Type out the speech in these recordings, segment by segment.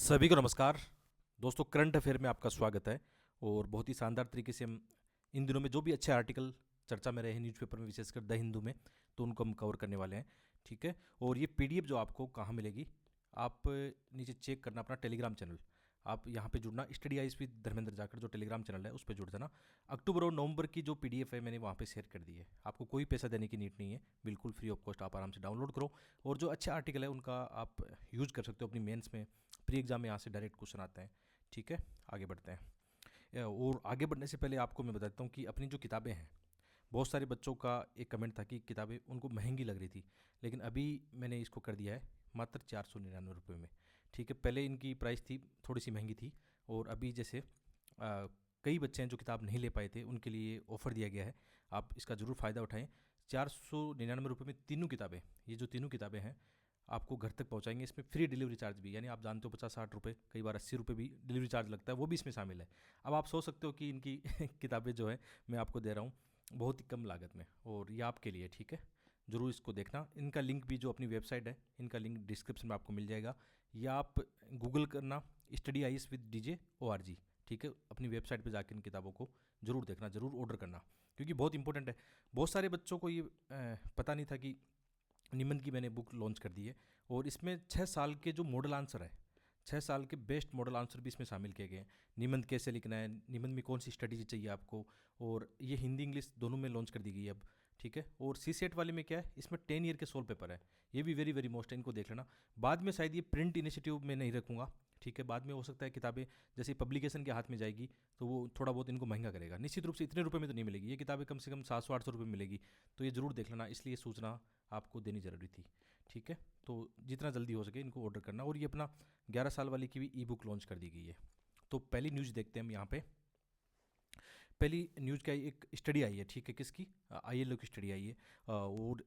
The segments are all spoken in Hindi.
सभी को नमस्कार। दोस्तों, करंट अफेयर में आपका स्वागत है। और बहुत ही शानदार तरीके से हम इन दिनों में जो भी अच्छे आर्टिकल चर्चा में रहे हैं न्यूज़पेपर में, विशेषकर द हिंदू में, तो उनको हम कवर करने वाले हैं। ठीक है। और ये पीडीएफ जो आपको कहाँ मिलेगी, आप नीचे चेक करना अपना टेलीग्राम चैनल। आप यहाँ पे जुड़ना, स्टडी आइज विद धर्मेंद्र जाकर जो टेलीग्राम चैनल है उस पर जुड़ जाना। अक्टूबर और नवंबर की जो पीडीएफ है मैंने वहाँ पे शेयर कर दी है। आपको कोई पैसा देने की नीड नहीं है, बिल्कुल फ्री ऑफ कॉस्ट आप आराम से डाउनलोड करो। और जो अच्छे आर्टिकल है उनका आप यूज़ कर सकते हो अपनी मेंस में, प्री एग्जाम में यहाँ से डायरेक्ट क्वेश्चन आते हैं। ठीक है, आगे बढ़ते हैं। और आगे बढ़ने से पहले आपको मैं बताता हूँ कि अपनी जो किताबें हैं, बहुत सारे बच्चों का एक कमेंट था कि किताबें उनको महंगी लग रही थी, लेकिन अभी मैंने इसको कर दिया है मात्र 499 रुपये में। ठीक है, पहले इनकी प्राइस थी थोड़ी सी महंगी थी, और अभी जैसे कई बच्चे हैं जो किताब नहीं ले पाए थे, उनके लिए ऑफ़र दिया गया है। आप इसका ज़रूर फ़ायदा उठाएं। 499 रुपये में तीनों किताबें, ये जो तीनों किताबें हैं आपको घर तक पहुंचाएंगे। इसमें फ्री डिलीवरी चार्ज भी, यानी आप जानते हो 50-60 रुपये, कई बार 80 रुपये भी डिलीवरी चार्ज लगता है, वो भी इसमें शामिल है। अब आप सोच सकते हो कि इनकी किताबें जो है मैं आपको दे रहा हूँ बहुत ही कम लागत में, और ये आपके लिए। ठीक है, ज़रूर इसको देखना। इनका लिंक भी, जो अपनी वेबसाइट है, इनका लिंक डिस्क्रिप्शन में आपको मिल जाएगा, या आप गूगल करना स्टडी आइस विद DJORG। ठीक है, अपनी वेबसाइट पे जाकर इन किताबों को ज़रूर देखना, ज़रूर ऑर्डर करना, क्योंकि बहुत इंपॉर्टेंट है। बहुत सारे बच्चों को ये पता नहीं था कि निबंध की मैंने बुक लॉन्च कर दी है, और इसमें 6 साल के जो मॉडल आंसर है, 6 साल के बेस्ट मॉडल आंसर भी इसमें शामिल किए गए हैं। निबंध कैसे लिखना है, निबंध में कौन सी स्ट्रेटेजी चाहिए आपको, और ये हिंदी इंग्लिश दोनों में लॉन्च कर दी गई है अब। ठीक है, और CSET वाले में क्या है, इसमें 10 ईयर के 16 पेपर है। ये भी वेरी वेरी मोस्ट है, इनको देख लेना। बाद में शायद ये प्रिंट इनिशिएटिव में नहीं रखूँगा। ठीक है, बाद में हो सकता है किताबें जैसे पब्लिकेशन के हाथ में जाएगी तो वो थोड़ा बहुत इनको महंगा करेगा। निश्चित रूप से इतने रुपए में तो नहीं मिलेगी ये किताबें, कम से कम 700-800 रुपये मिलेगी। तो ये ज़रूर देख लेना, इसलिए सूचना आपको देनी ज़रूरी थी। ठीक है, तो जितना जल्दी हो सके इनको ऑर्डर करना। और ये अपना 11 साल वाली की भी ई बुक लॉन्च कर दी गई है। तो पहली न्यूज़ देखते हैं हम यहाँ पे। पहली न्यूज़ का एक स्टडी आई है। ठीक है, किसकी? ILO की स्टडी आई है। और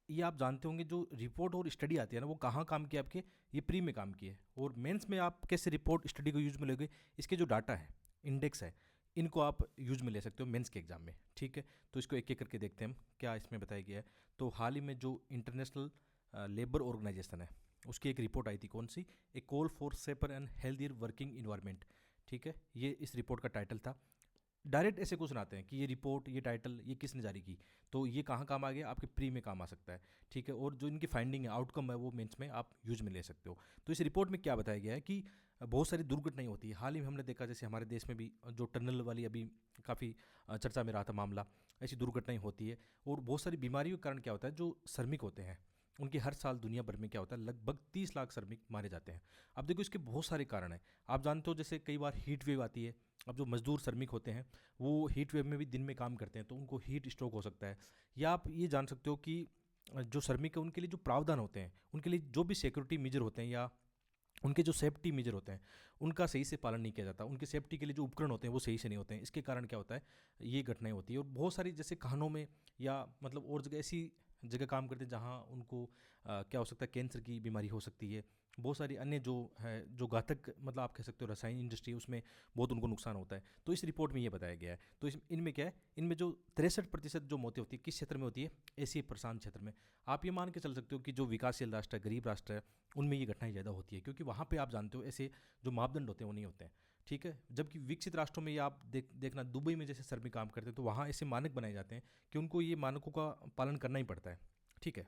ये आप जानते होंगे, जो रिपोर्ट और स्टडी आती है ना, वो कहाँ काम की है आपके, ये प्री में काम की है। और मेंस में आप कैसे रिपोर्ट स्टडी को यूज में लोगे, इसके जो डाटा है, इंडेक्स है, इनको आप यूज में ले सकते हो मेंस के एग्जाम में। ठीक है, तो इसको एक एक करके देखते हैं हम क्या इसमें बताया गया है। तो हाल ही में जो इंटरनेशनल लेबर ऑर्गेनाइजेशन है, उसकी एक रिपोर्ट आई थी, कौन सी? A call for safer and healthier working environment. ठीक है, ये इस रिपोर्ट का टाइटल था। डायरेक्ट ऐसे क्वेश्चन आते हैं कि ये रिपोर्ट, ये टाइटल, ये किसने जारी की, तो ये कहाँ काम आ गया, आपके प्री में काम आ सकता है। ठीक है, और जो इनकी फाइंडिंग है, आउटकम है, वो मेंस में आप यूज में ले सकते हो। तो इस रिपोर्ट में क्या बताया गया है कि बहुत सारी दुर्घटनाएं होती है। हाल ही में हमने देखा, जैसे हमारे देश में भी जो टनल वाली अभी काफ़ी चर्चा में रहा था मामला, ऐसी दुर्घटनाएं होती है। और बहुत सारी बीमारियों के कारण क्या होता है, जो श्रमिक होते हैं उनके हर साल दुनिया भर में क्या होता है, लगभग 30 लाख श्रमिक मारे जाते हैं। अब देखो, इसके बहुत सारे कारण हैं। आप जानते हो, जैसे कई बार हीट वेव आती है। अब जो मजदूर श्रमिक होते हैं वो हीट वेव में भी दिन में काम करते हैं, तो उनको हीट स्ट्रोक हो सकता है। या आप ये जान सकते हो कि जो श्रमिक है उनके लिए जो प्रावधान होते हैं, उनके लिए जो भी सिक्योरिटी मेजर होते हैं, या उनके जो सेफ्टी मेजर होते हैं, उनका सही से पालन नहीं किया जाता। उनके सेफ्टी के लिए जो उपकरण होते हैं वो सही से नहीं होते हैं। इसके कारण क्या होता है, ये घटनाएं होती है। और बहुत सारी जैसे कहानों में, या मतलब और जगह ऐसी जगह काम करते हैं जहाँ उनको क्या हो सकता है, कैंसर की बीमारी हो सकती है। बहुत सारी अन्य जो है, जो घातक, मतलब आप कह सकते हो रसायन इंडस्ट्री, उसमें बहुत उनको नुकसान होता है। तो इस रिपोर्ट में ये बताया गया है। तो इनमें क्या है, इनमें जो 63% जो मौतें होती है, किस क्षेत्र में होती है? एशिया प्रशांत क्षेत्र में। आप ये मान के चल सकते हो कि जो विकासशील राष्ट्र है, गरीब राष्ट्र है, उनमें ये घटनाएं ज़्यादा होती है, क्योंकि वहाँ पे आप जानते हो ऐसे जो मापदंड होते हैं वो नहीं होते हैं। ठीक है, जबकि विकसित राष्ट्रों में ये आप देखना, दुबई में जैसे श्रमिक काम करते हैं, तो वहाँ ऐसे मानक बनाए जाते हैं कि उनको ये मानकों का पालन करना ही पड़ता है। ठीक है,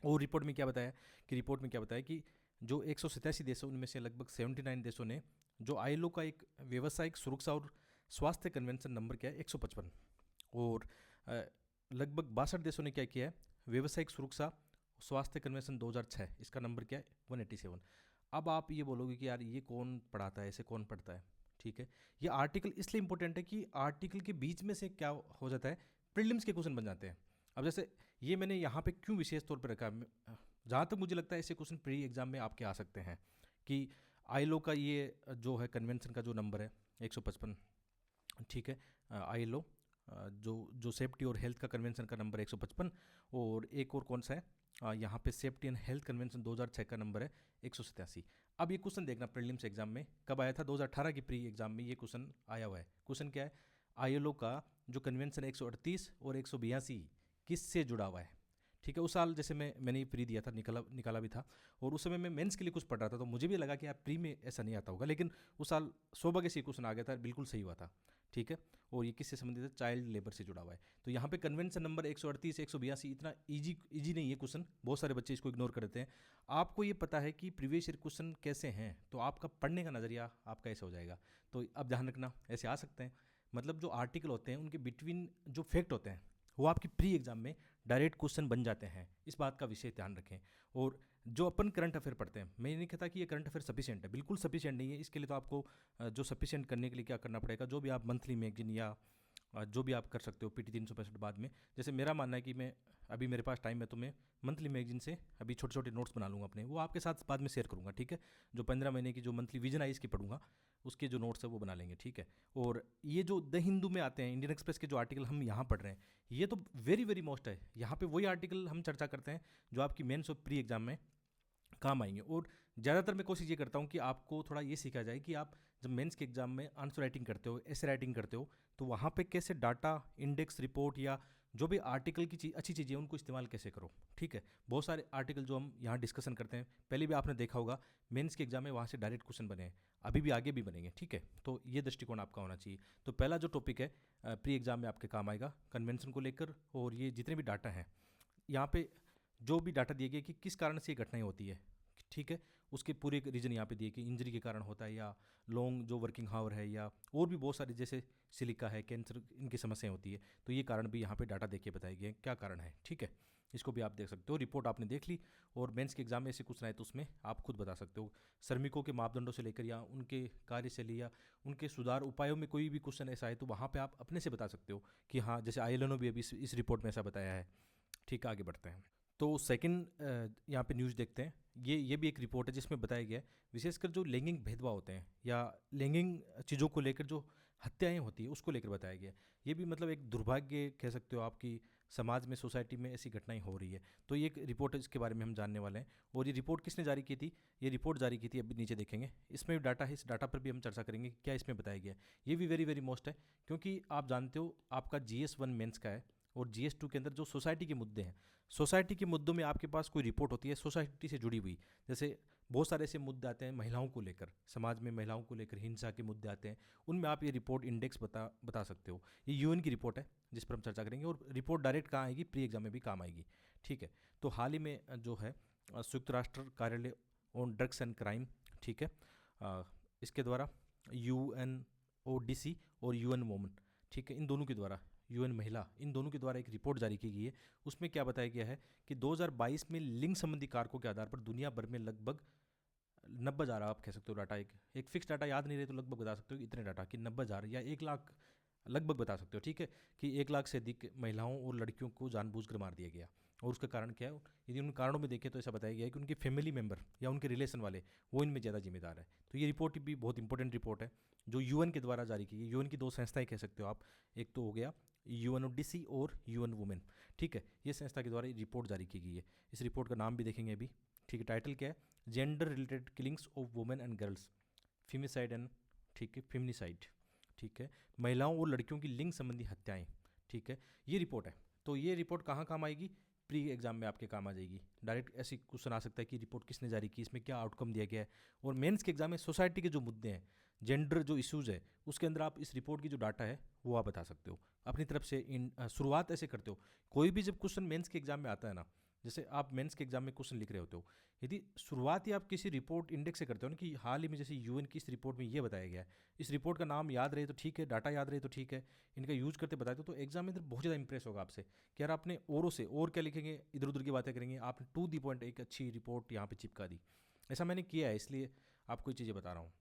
और रिपोर्ट में क्या बताया, कि जो 187 देश हैं, उनमें से लगभग 79 देशों ने जो ILO का एक व्यावसायिक सुरक्षा और स्वास्थ्य कन्वेंशन नंबर क्या है, 155। और लगभग 62 देशों ने क्या किया है, व्यावसायिक सुरक्षा स्वास्थ्य कन्वेंशन 2006, इसका नंबर क्या है, 187। अब आप ये बोलोगे कि यार ये कौन पढ़ाता है, ऐसे कौन पढ़ता है? ठीक है, ये आर्टिकल इसलिए इंपॉर्टेंट है कि आर्टिकल के बीच में से क्या हो जाता है, प्रीलिम्स के क्वेश्चन बन जाते हैं। अब जैसे ये मैंने यहाँ पे क्यों विशेष तौर पर रखा है, जहाँ तक मुझे लगता है ऐसे क्वेश्चन प्री एग्जाम में आपके आ सकते हैं, कि ILO का ये जो है कन्वेंशन का जो नंबर है 155। ठीक है, ILO जो सेफ्टी और हेल्थ का कन्वेंशन का नंबर है 155। और एक और कौन सा है, यहाँ पे सेफ्टी एंड हेल्थ कन्वेंशन 2006 का नंबर है 187। अब ये क्वेश्चन देखना, प्रीलिम्स एग्जाम में कब आया था, 2018 की प्री एग्जाम में ये क्वेश्चन आया हुआ है। क्वेश्चन क्या है, ILO का जो कन्वेंशन 138 और 182 किससे जुड़ा हुआ है? ठीक है। उस साल जैसे मैंने प्री दिया था, निकाला भी था, और उस समय मैं मेंस के लिए कुछ पढ़ रहा था, तो मुझे भी लगा कि यार प्री में ऐसा नहीं आता होगा, लेकिन उस साल सौभाग्य से क्वेश्चन आ गया था, बिल्कुल सही हुआ था। ठीक है। और ये किससे संबंधित है? चाइल्ड लेबर से जुड़ा हुआ है। तो यहाँ पे कन्वेंशन नंबर 138 182 इतना इजी नहीं है क्वेश्चन, बहुत सारे बच्चे इसको इग्नोर कर देते हैं। आपको ये पता है कि प्रीवियस ईयर क्वेश्चन कैसे हैं, तो आपका पढ़ने का नज़रिया आपका ऐसा हो जाएगा। तो अब ध्यान रखना, ऐसे आ सकते हैं, मतलब जो आर्टिकल होते हैं उनके बिटवीन जो फैक्ट होते हैं वो आपकी प्री एग्जाम में डायरेक्ट क्वेश्चन बन जाते हैं, इस बात का विशेष ध्यान रखें। और जो अपन करंट अफेयर पढ़ते हैं, मैं ये नहीं कहता कि ये करंट अफेयर सफिशिएंट है, बिल्कुल सफिशिएंट नहीं है। इसके लिए तो आपको जो सफिशिएंट करने के लिए क्या करना पड़ेगा, जो भी आप मंथली मैगजीन या जो भी आप कर सकते हो पीटी 365 बाद में, जैसे मेरा मानना है कि मैं अभी मेरे पास टाइम है तो मैं मंथली मैगजीन से अभी छोटे छोटे नोट्स बना लूँगा अपने, वो आपके साथ बाद में शेयर करूँगा। ठीक है। जो 15 महीने की जो मंथली विजन आई इसकी पढ़ूंगा, उसके जो नोट्स है वो बना लेंगे। ठीक है। और ये जो द हिंदू में आते हैं, इंडियन एक्सप्रेस के जो आर्टिकल हम यहाँ पढ़ रहे हैं, ये तो वेरी वेरी मोस्ट है। यहाँ पे वही आर्टिकल हम चर्चा करते हैं जो आपकी मेंस और प्री एग्जाम में काम आएंगे। और ज़्यादातर मैं कोशिश ये करता हूँ कि आपको थोड़ा ये सीखा जाए कि आप जब मेंस के एग्जाम में आंसर राइटिंग करते हो, ऐसे राइटिंग करते हो, तो वहाँ पे कैसे डाटा, इंडेक्स, रिपोर्ट या जो भी आर्टिकल की अच्छी चीज़ें हैं उनको इस्तेमाल कैसे करो। ठीक है। बहुत सारे आर्टिकल जो हम यहाँ डिस्कशन करते हैं, पहले भी आपने देखा होगा मेंस के एग्जाम में वहाँ से डायरेक्ट क्वेश्चन बने हैं, अभी भी आगे भी बनेंगे। ठीक है। तो ये दृष्टिकोण आपका होना चाहिए। तो पहला जो टॉपिक है प्री एग्जाम में आपके काम आएगा कन्वेंशन को लेकर, और ये जितने भी डाटा हैं यहाँ पे जो भी डाटा दिए गए कि किस कारण से ये घटनाएं होती है। ठीक है। उसके पूरे रीजन यहाँ पे दिए कि इंजरी के कारण होता है, या लॉन्ग जो वर्किंग हावर है, या और भी बहुत सारे जैसे सिलिका है, कैंसर, इनकी समस्याएं होती है, तो ये कारण भी यहाँ पे डाटा देके बताए गए क्या कारण है। ठीक है। इसको भी आप देख सकते हो। रिपोर्ट आपने देख ली, और मेंस के एग्जाम में ऐसे कुछ ना है तो उसमें आप खुद बता सकते हो। श्रमिकों के मापदंडों से लेकर या उनके कार्यशैली या उनके सुधार उपायों में कोई भी क्वेश्चन ऐसा है तो वहाँ पे आप अपने से बता सकते हो कि हाँ, जैसे आईएलओ ने भी अभी इस रिपोर्ट में ऐसा बताया है। ठीक है। आगे बढ़ते हैं। तो सेकंड यहाँ पे न्यूज़ देखते हैं। ये भी एक रिपोर्ट है जिसमें बताया गया है विशेषकर जो लैंगिक भेदभाव होते हैं या लैंगिक चीज़ों को लेकर जो हत्याएं होती है उसको लेकर बताया गया है। ये भी मतलब एक दुर्भाग्य कह सकते हो आपकी समाज में, सोसाइटी में ऐसी घटनाएं हो रही है। तो ये एक रिपोर्ट है, इसके बारे में हम जानने वाले हैं। और ये रिपोर्ट किसने जारी की थी? ये रिपोर्ट जारी की थी, अभी नीचे देखेंगे, इसमें भी डाटा है, इस डाटा पर भी हम चर्चा करेंगे क्या इसमें बताया गया है। ये भी वेरी वेरी मोस्ट है, क्योंकि आप जानते हो आपका GS1 मेंस का है, और GS2 के अंदर जो सोसाइटी के मुद्दे हैं, सोसाइटी के मुद्दों में आपके पास कोई रिपोर्ट होती है सोसाइटी से जुड़ी हुई, जैसे बहुत सारे ऐसे मुद्दे आते हैं महिलाओं को लेकर, समाज में महिलाओं को लेकर हिंसा के मुद्दे आते हैं, उनमें आप ये रिपोर्ट इंडेक्स बता सकते हो। ये UN की रिपोर्ट है जिस पर हम चर्चा करेंगे, और रिपोर्ट डायरेक्ट कहाँ आएगी? प्री एग्जाम में भी काम आएगी। ठीक है। तो हाल ही में जो है संयुक्त राष्ट्र कार्यालय ऑन ड्रग्स एंड क्राइम, ठीक है, इसके द्वारा UNODC और UN वोमेन, ठीक है, इन दोनों के द्वारा, UN महिला, इन दोनों के द्वारा एक रिपोर्ट जारी की गई है। उसमें क्या बताया गया है कि 2022 में लिंग संबंधी कारकों के आधार पर दुनिया भर में लगभग 90,000, आप कह सकते हो डाटा, एक फिक्स डाटा याद नहीं रहे तो लगभग बता सकते हो इतने डाटा कि 90,000 या 1 लाख लगभग बता सकते हो। ठीक है। कि 1 लाख से अधिक महिलाओं और लड़कियों को जानबूझकर मार दिया गया। और उसका कारण क्या है? यदि उन कारणों में देखें तो ऐसा बताया गया है कि उनके फैमिली मेम्बर या उनके रिलेशन वाले वो इनमें ज़्यादा जिम्मेदार है। तो ये रिपोर्ट भी बहुत इंपॉर्टेंट रिपोर्ट है जो UN के द्वारा जारी की गई। UN की 2 संस्थाएं कह सकते हो आप, एक तो हो गया UNODC और UN वुमेन। ठीक है। ये संस्था के द्वारा रिपोर्ट जारी की गई है। इस रिपोर्ट का नाम भी देखेंगे अभी। ठीक है। टाइटल क्या है? Gender related killings of women and girls, femicide and, ठीक है, फेमिनिसाइड। ठीक है। महिलाओं और लड़कियों की लिंग संबंधी हत्याएं। ठीक है। ये रिपोर्ट है। तो ये रिपोर्ट कहाँ काम आएगी? प्री एग्जाम में आपके काम आ जाएगी। डायरेक्ट ऐसे क्वेश्चन आ सकता है कि रिपोर्ट किसने जारी की, इसमें क्या आउटकम दिया गया है। और मेंस के एग्जाम में सोसाइटी के जो मुद्दे हैं, जेंडर जो इश्यूज़ है, उसके अंदर आप इस रिपोर्ट की जो डाटा है वो आप बता सकते हो अपनी तरफ से। शुरुआत ऐसे करते हो, कोई भी जब क्वेश्चन मेंस के एग्जाम में आता है ना, जैसे आप मेंस के एग्जाम में क्वेश्चन लिख रहे होते हो, यदि शुरुआत ही आप किसी रिपोर्ट इंडेक्स से करते हो ना, कि हाल ही में जैसे UN की इस रिपोर्ट में ये बताया गया है, इस रिपोर्ट का नाम याद रहे तो ठीक है, डाटा याद रहे तो ठीक है, इनका यूज करते बताए तो एग्जामिनर बहुत ज़्यादा इंप्रेस होगा आपसे कि यार आपने औरों से और क्या लिखेंगे, इधर उधर की बातें करेंगे, आपने टू दी पॉइंट एक अच्छी रिपोर्ट यहाँ पे चिपका दी। ऐसा मैंने किया है, इसलिए आपको ये चीज़ें बता रहा हूँ।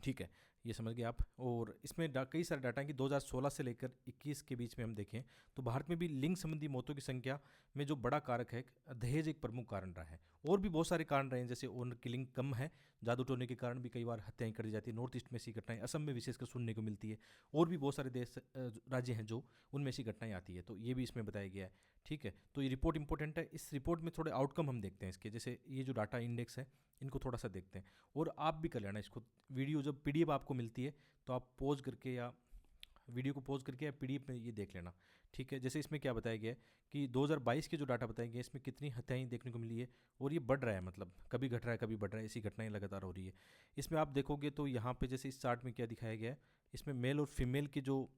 ठीक है। ये समझ गए आप। और इसमें कई सारे डाटा हैं कि 2016 से लेकर 21 के बीच में हम देखें तो भारत में भी लिंग संबंधी मौतों की संख्या में जो बड़ा कारक है, दहेज एक प्रमुख कारण रहा है। और भी बहुत सारे कारण रहे हैं, जैसे ओनर किलिंग कम है, जादू टोने के कारण भी कई बार हत्याएं कर दी जाती है। नॉर्थ ईस्ट में ऐसी घटनाएं असम में विशेषकर सुनने को मिलती है। और भी बहुत सारे देश राज्य हैं जो उनमें ऐसी घटनाएं आती है, तो ये भी इसमें बताया गया है। ठीक है। तो ये रिपोर्ट इंपॉर्टेंट है। इस रिपोर्ट में थोड़े आउटकम हम देखते हैं इसके, जैसे ये जो डाटा इंडेक्स है इनको थोड़ा सा देखते हैं। और आप भी कर लेना इसको, वीडियो जब PDF आपको मिलती है तो आप पॉज करके या वीडियो को पॉज करके या पीडीएफ में ये देख लेना, ठीक है। जैसे इसमें क्या बताया गया है कि 2022 के जो डाटा बताए गए इसमें कितनी हत्याएं देखने को मिली है, और ये बढ़ रहा है, मतलब कभी घट रहा है कभी बढ़ रहा है, ऐसी घटनाएं लगातार हो रही है। इसमें आप देखोगे तो यहाँ पे जैसे इस चार्ट में क्या दिखाया गया है, इसमें मेल और फीमेल की जो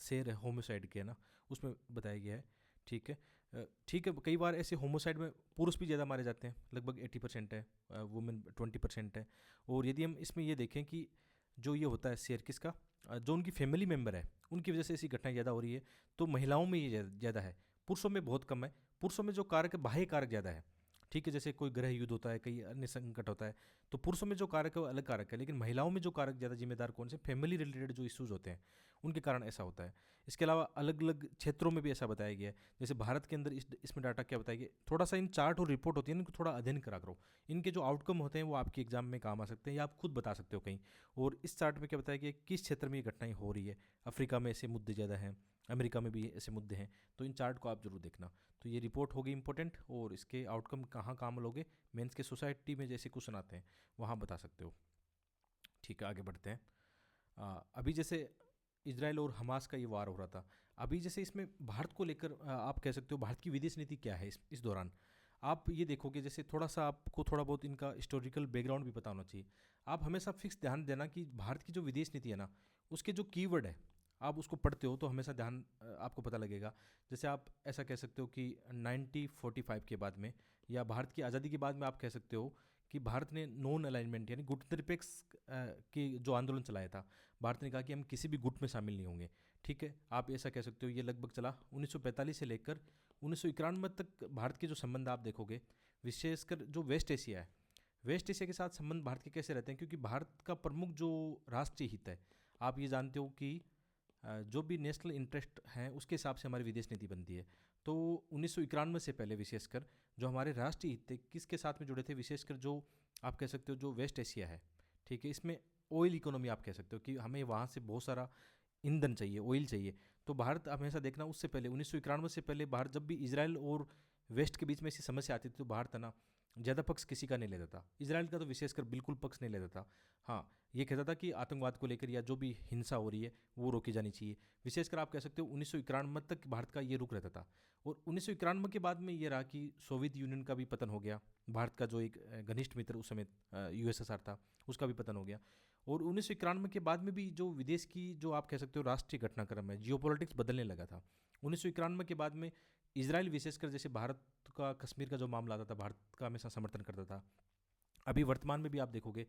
शेयर है होमिसाइड के ना, उसमें बताया गया है, ठीक है। ठीक है, कई बार ऐसे होमोसाइड में पुरुष भी ज़्यादा मारे जाते हैं, लगभग 80% है, वुमेन 20% है। और यदि हम इसमें ये देखें कि जो ये होता है शेयर किसका, जो उनकी फैमिली मेम्बर है उनकी वजह से ऐसी घटनाएं ज़्यादा हो रही है, तो महिलाओं में ये ज़्यादा है, पुरुषों में बहुत कम है। पुरुषों में जो कारक है बाह्य कारक ज़्यादा है, ठीक है, जैसे कोई ग्रह युद्ध होता है, कई अन्य संकट होता है, तो पुरुषों में जो कारक है वो अलग कारक है, लेकिन महिलाओं में जो कारक ज़्यादा जिम्मेदार कौन से, फैमिली रिलेटेड जो इश्यूज होते हैं उनके कारण ऐसा होता है। इसके अलावा अलग अलग क्षेत्रों में भी ऐसा बताया गया है। जैसे भारत के अंदर इसमें डाटा क्या बताया गया, थोड़ा सा इन चार्ट और रिपोर्ट होती है इनको थोड़ा अध्ययन करा करो, इनके जो आउटकम होते हैं वो आपके एग्जाम में काम आ सकते हैं या आप खुद बता सकते हो कहीं। और इस चार्ट में क्या बताया गया किस क्षेत्र में ये घटनाएं हो रही है, अफ्रीका में ऐसे मुद्दे ज़्यादा हैं, अमेरिका में भी ऐसे मुद्दे हैं, तो इन चार्ट को आप जरूर देखना। तो ये रिपोर्ट होगी इंपॉर्टेंट, और इसके आउटकम कहाँ काम लोगे, मेंस के सोसाइटी में जैसे क्वेश्चन आते हैं वहाँ बता सकते हो। ठीक है, आगे बढ़ते हैं। अभी जैसे इजराइल और हमास का ये वार हो रहा था, अभी जैसे इसमें भारत को लेकर आप कह सकते हो भारत की विदेश नीति क्या है इस दौरान। आप ये देखोगे जैसे थोड़ा सा आपको थोड़ा बहुत इनका हिस्टोरिकल बैकग्राउंड भी पता होना चाहिए। आप हमेशा फिक्स ध्यान देना कि भारत की जो विदेश नीति है ना, उसके जो कीवर्ड है आप उसको पढ़ते हो तो हमेशा ध्यान आपको पता लगेगा। जैसे आप ऐसा कह सकते हो कि 1945 के बाद में या भारत की आज़ादी के बाद में आप कह सकते हो कि भारत ने नॉन अलाइनमेंट यानी गुट निरपेक्ष की जो आंदोलन चलाया था, भारत ने कहा कि हम किसी भी गुट में शामिल नहीं होंगे, ठीक है। आप ऐसा कह सकते हो ये लगभग चला 1945 से लेकर 1991 तक। भारत के जो संबंध आप देखोगे, विशेषकर जो वेस्ट एशिया है, वेस्ट एशिया के साथ संबंध भारत के कैसे रहते हैं, क्योंकि भारत का प्रमुख जो राष्ट्रीय हित है, आप ये जानते हो कि जो भी नेशनल इंटरेस्ट हैं उसके हिसाब से हमारी विदेश नीति बनती है। तो 1991 से पहले विशेषकर जो हमारे राष्ट्रीय हित थे किसके साथ में जुड़े थे, विशेषकर जो आप कह सकते हो जो वेस्ट एशिया है, ठीक है, इसमें ऑयल इकोनॉमी आप कह सकते हो कि हमें वहाँ से बहुत सारा ईंधन चाहिए, ऑयल चाहिए। तो भारत हमेशा देखना उससे पहले 1991 से पहले भारत जब भी इजराइल और वेस्ट के बीच में ऐसी समस्या आती थी तो भारत है ना ज़्यादा पक्ष किसी का नहीं लेता था, इजराइल का तो विशेषकर बिल्कुल पक्ष नहीं लेता था। हाँ, ये कहता था कि आतंकवाद को लेकर या जो भी हिंसा हो रही है वो रोकी जानी चाहिए। विशेषकर आप कह सकते हो 1991 तक भारत का ये रुख रहता था। और 1991 के बाद में ये रहा कि सोवियत यूनियन का भी पतन हो गया, भारत का जो एक घनिष्ठ मित्र उस समय यूएसएसआर था उसका भी पतन हो गया। और 1991 के बाद में भी जो विदेश की जो आप कह सकते हो राष्ट्रीय घटनाक्रम है, जियोपॉलिटिक्स बदलने लगा था। 1991 के बाद में इजराइल विशेषकर जैसे भारत का कश्मीर का जो मामला आता था भारत का हमेशा समर्थन करता था। अभी वर्तमान में भी आप देखोगे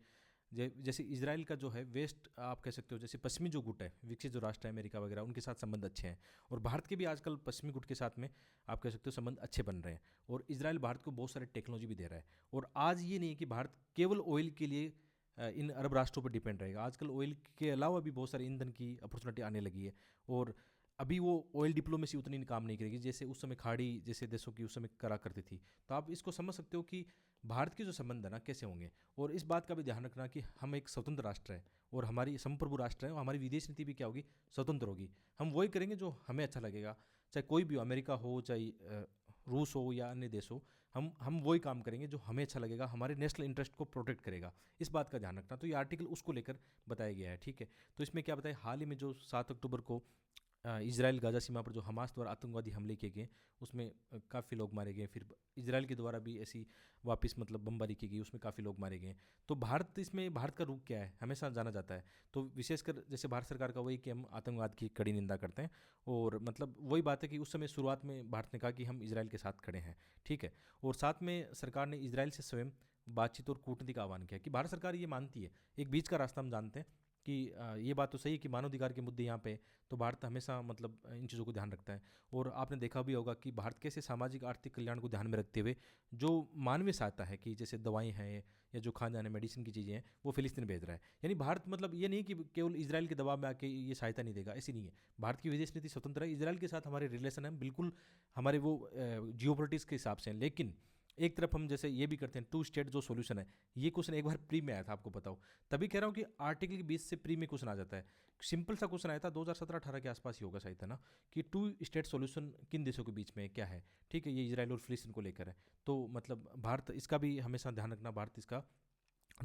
जैसे इजराइल का जो है वेस्ट आप कह सकते हो जैसे पश्चिमी जो गुट है, विकसित जो राष्ट्र है अमेरिका वगैरह, उनके साथ संबंध अच्छे हैं। और भारत के भी आजकल पश्चिमी गुट के साथ में आप कह सकते हो संबंध अच्छे बन रहे हैं। और इजराइल भारत को बहुत सारे टेक्नोलॉजी भी दे रहा है। और आज ये नहीं है कि भारत केवल ऑयल के लिए इन अरब राष्ट्रों पर डिपेंड रहेगा। आजकल ऑयल के अलावा भी बहुत सारे ईंधन की अपॉर्चुनिटी आने लगी है। और अभी वो ऑयल डिप्लोमेसी उतनी काम नहीं करेगी जैसे उस समय खाड़ी जैसे देशों की उस समय करा करती थी। तो आप इसको समझ सकते हो कि भारत के जो संबंध है ना कैसे होंगे। और इस बात का भी ध्यान रखना कि हम एक स्वतंत्र राष्ट्र है और हमारी संप्रभु राष्ट्र है, और हमारी विदेश नीति भी क्या होगी, स्वतंत्र होगी। हम वही करेंगे जो हमें अच्छा लगेगा, चाहे कोई भी हो, अमेरिका हो चाहे रूस हो या अन्य देश हो, हम वही काम करेंगे जो हमें अच्छा लगेगा, हमारे नेशनल इंटरेस्ट को प्रोटेक्ट करेगा। इस बात का ध्यान रखना। तो ये आर्टिकल उसको लेकर बताया गया है, ठीक है। तो इसमें क्या बताया, हाल ही में जो 7 अक्टूबर को इजराइल गाज़ा सीमा पर जो हमास द्वारा आतंकवादी हमले किए गए उसमें काफ़ी लोग मारे गए। फिर इजराइल के द्वारा भी ऐसी वापस मतलब बमबारी की गई, उसमें काफ़ी लोग मारे गए। तो भारत का रुख क्या है हमेशा जाना जाता है। तो विशेषकर जैसे भारत सरकार का वही कि हम आतंकवाद की कड़ी निंदा करते हैं। और मतलब वही बात है कि उस समय शुरुआत में भारत ने कहा कि हम इजराइल के साथ खड़े हैं, ठीक है। और साथ में सरकार ने इजराइल से स्वयं बातचीत और कूटनीति का आह्वान किया कि भारत सरकार ये मानती है, एक बीच का रास्ता हम जानते हैं कि ये बात तो सही है कि मानवाधिकार के मुद्दे यहाँ पे, तो भारत हमेशा मतलब इन चीज़ों को ध्यान रखता है। और आपने देखा भी होगा कि भारत कैसे सामाजिक आर्थिक कल्याण को ध्यान में रखते हुए जो मानवीय सहायता है कि जैसे दवाएं हैं या जो खानदान है मेडिसिन की चीज़ें हैं वो फिलिस्तीन भेज रहा है। यानी भारत मतलब ये नहीं कि केवल इजराइल के दबाव में आके ये सहायता नहीं देगा, ऐसी नहीं है। भारत की विदेश नीति स्वतंत्र है, इजराइल के साथ हमारे रिलेशन है बिल्कुल हमारे वो जियोपॉलिटिक्स के हिसाब से हैं। लेकिन एक तरफ हम जैसे ये भी करते हैं 2 स्टेट जो सॉल्यूशन है, ये क्वेश्चन एक बार प्री में आया था आपको बताओ, तभी कह रहा हूँ कि आर्टिकल के 20 से प्री में क्वेश्चन आ जाता है। सिंपल सा क्वेश्चन आया था 2017-18 के आसपास ही होगा शायद, है ना, कि 2 स्टेट सॉल्यूशन किन देशों के बीच में क्या है, ठीक है। ये इजराइल और फिलिस्तीन को लेकर है। तो मतलब भारत इसका भी हमेशा ध्यान रखना, भारत इसका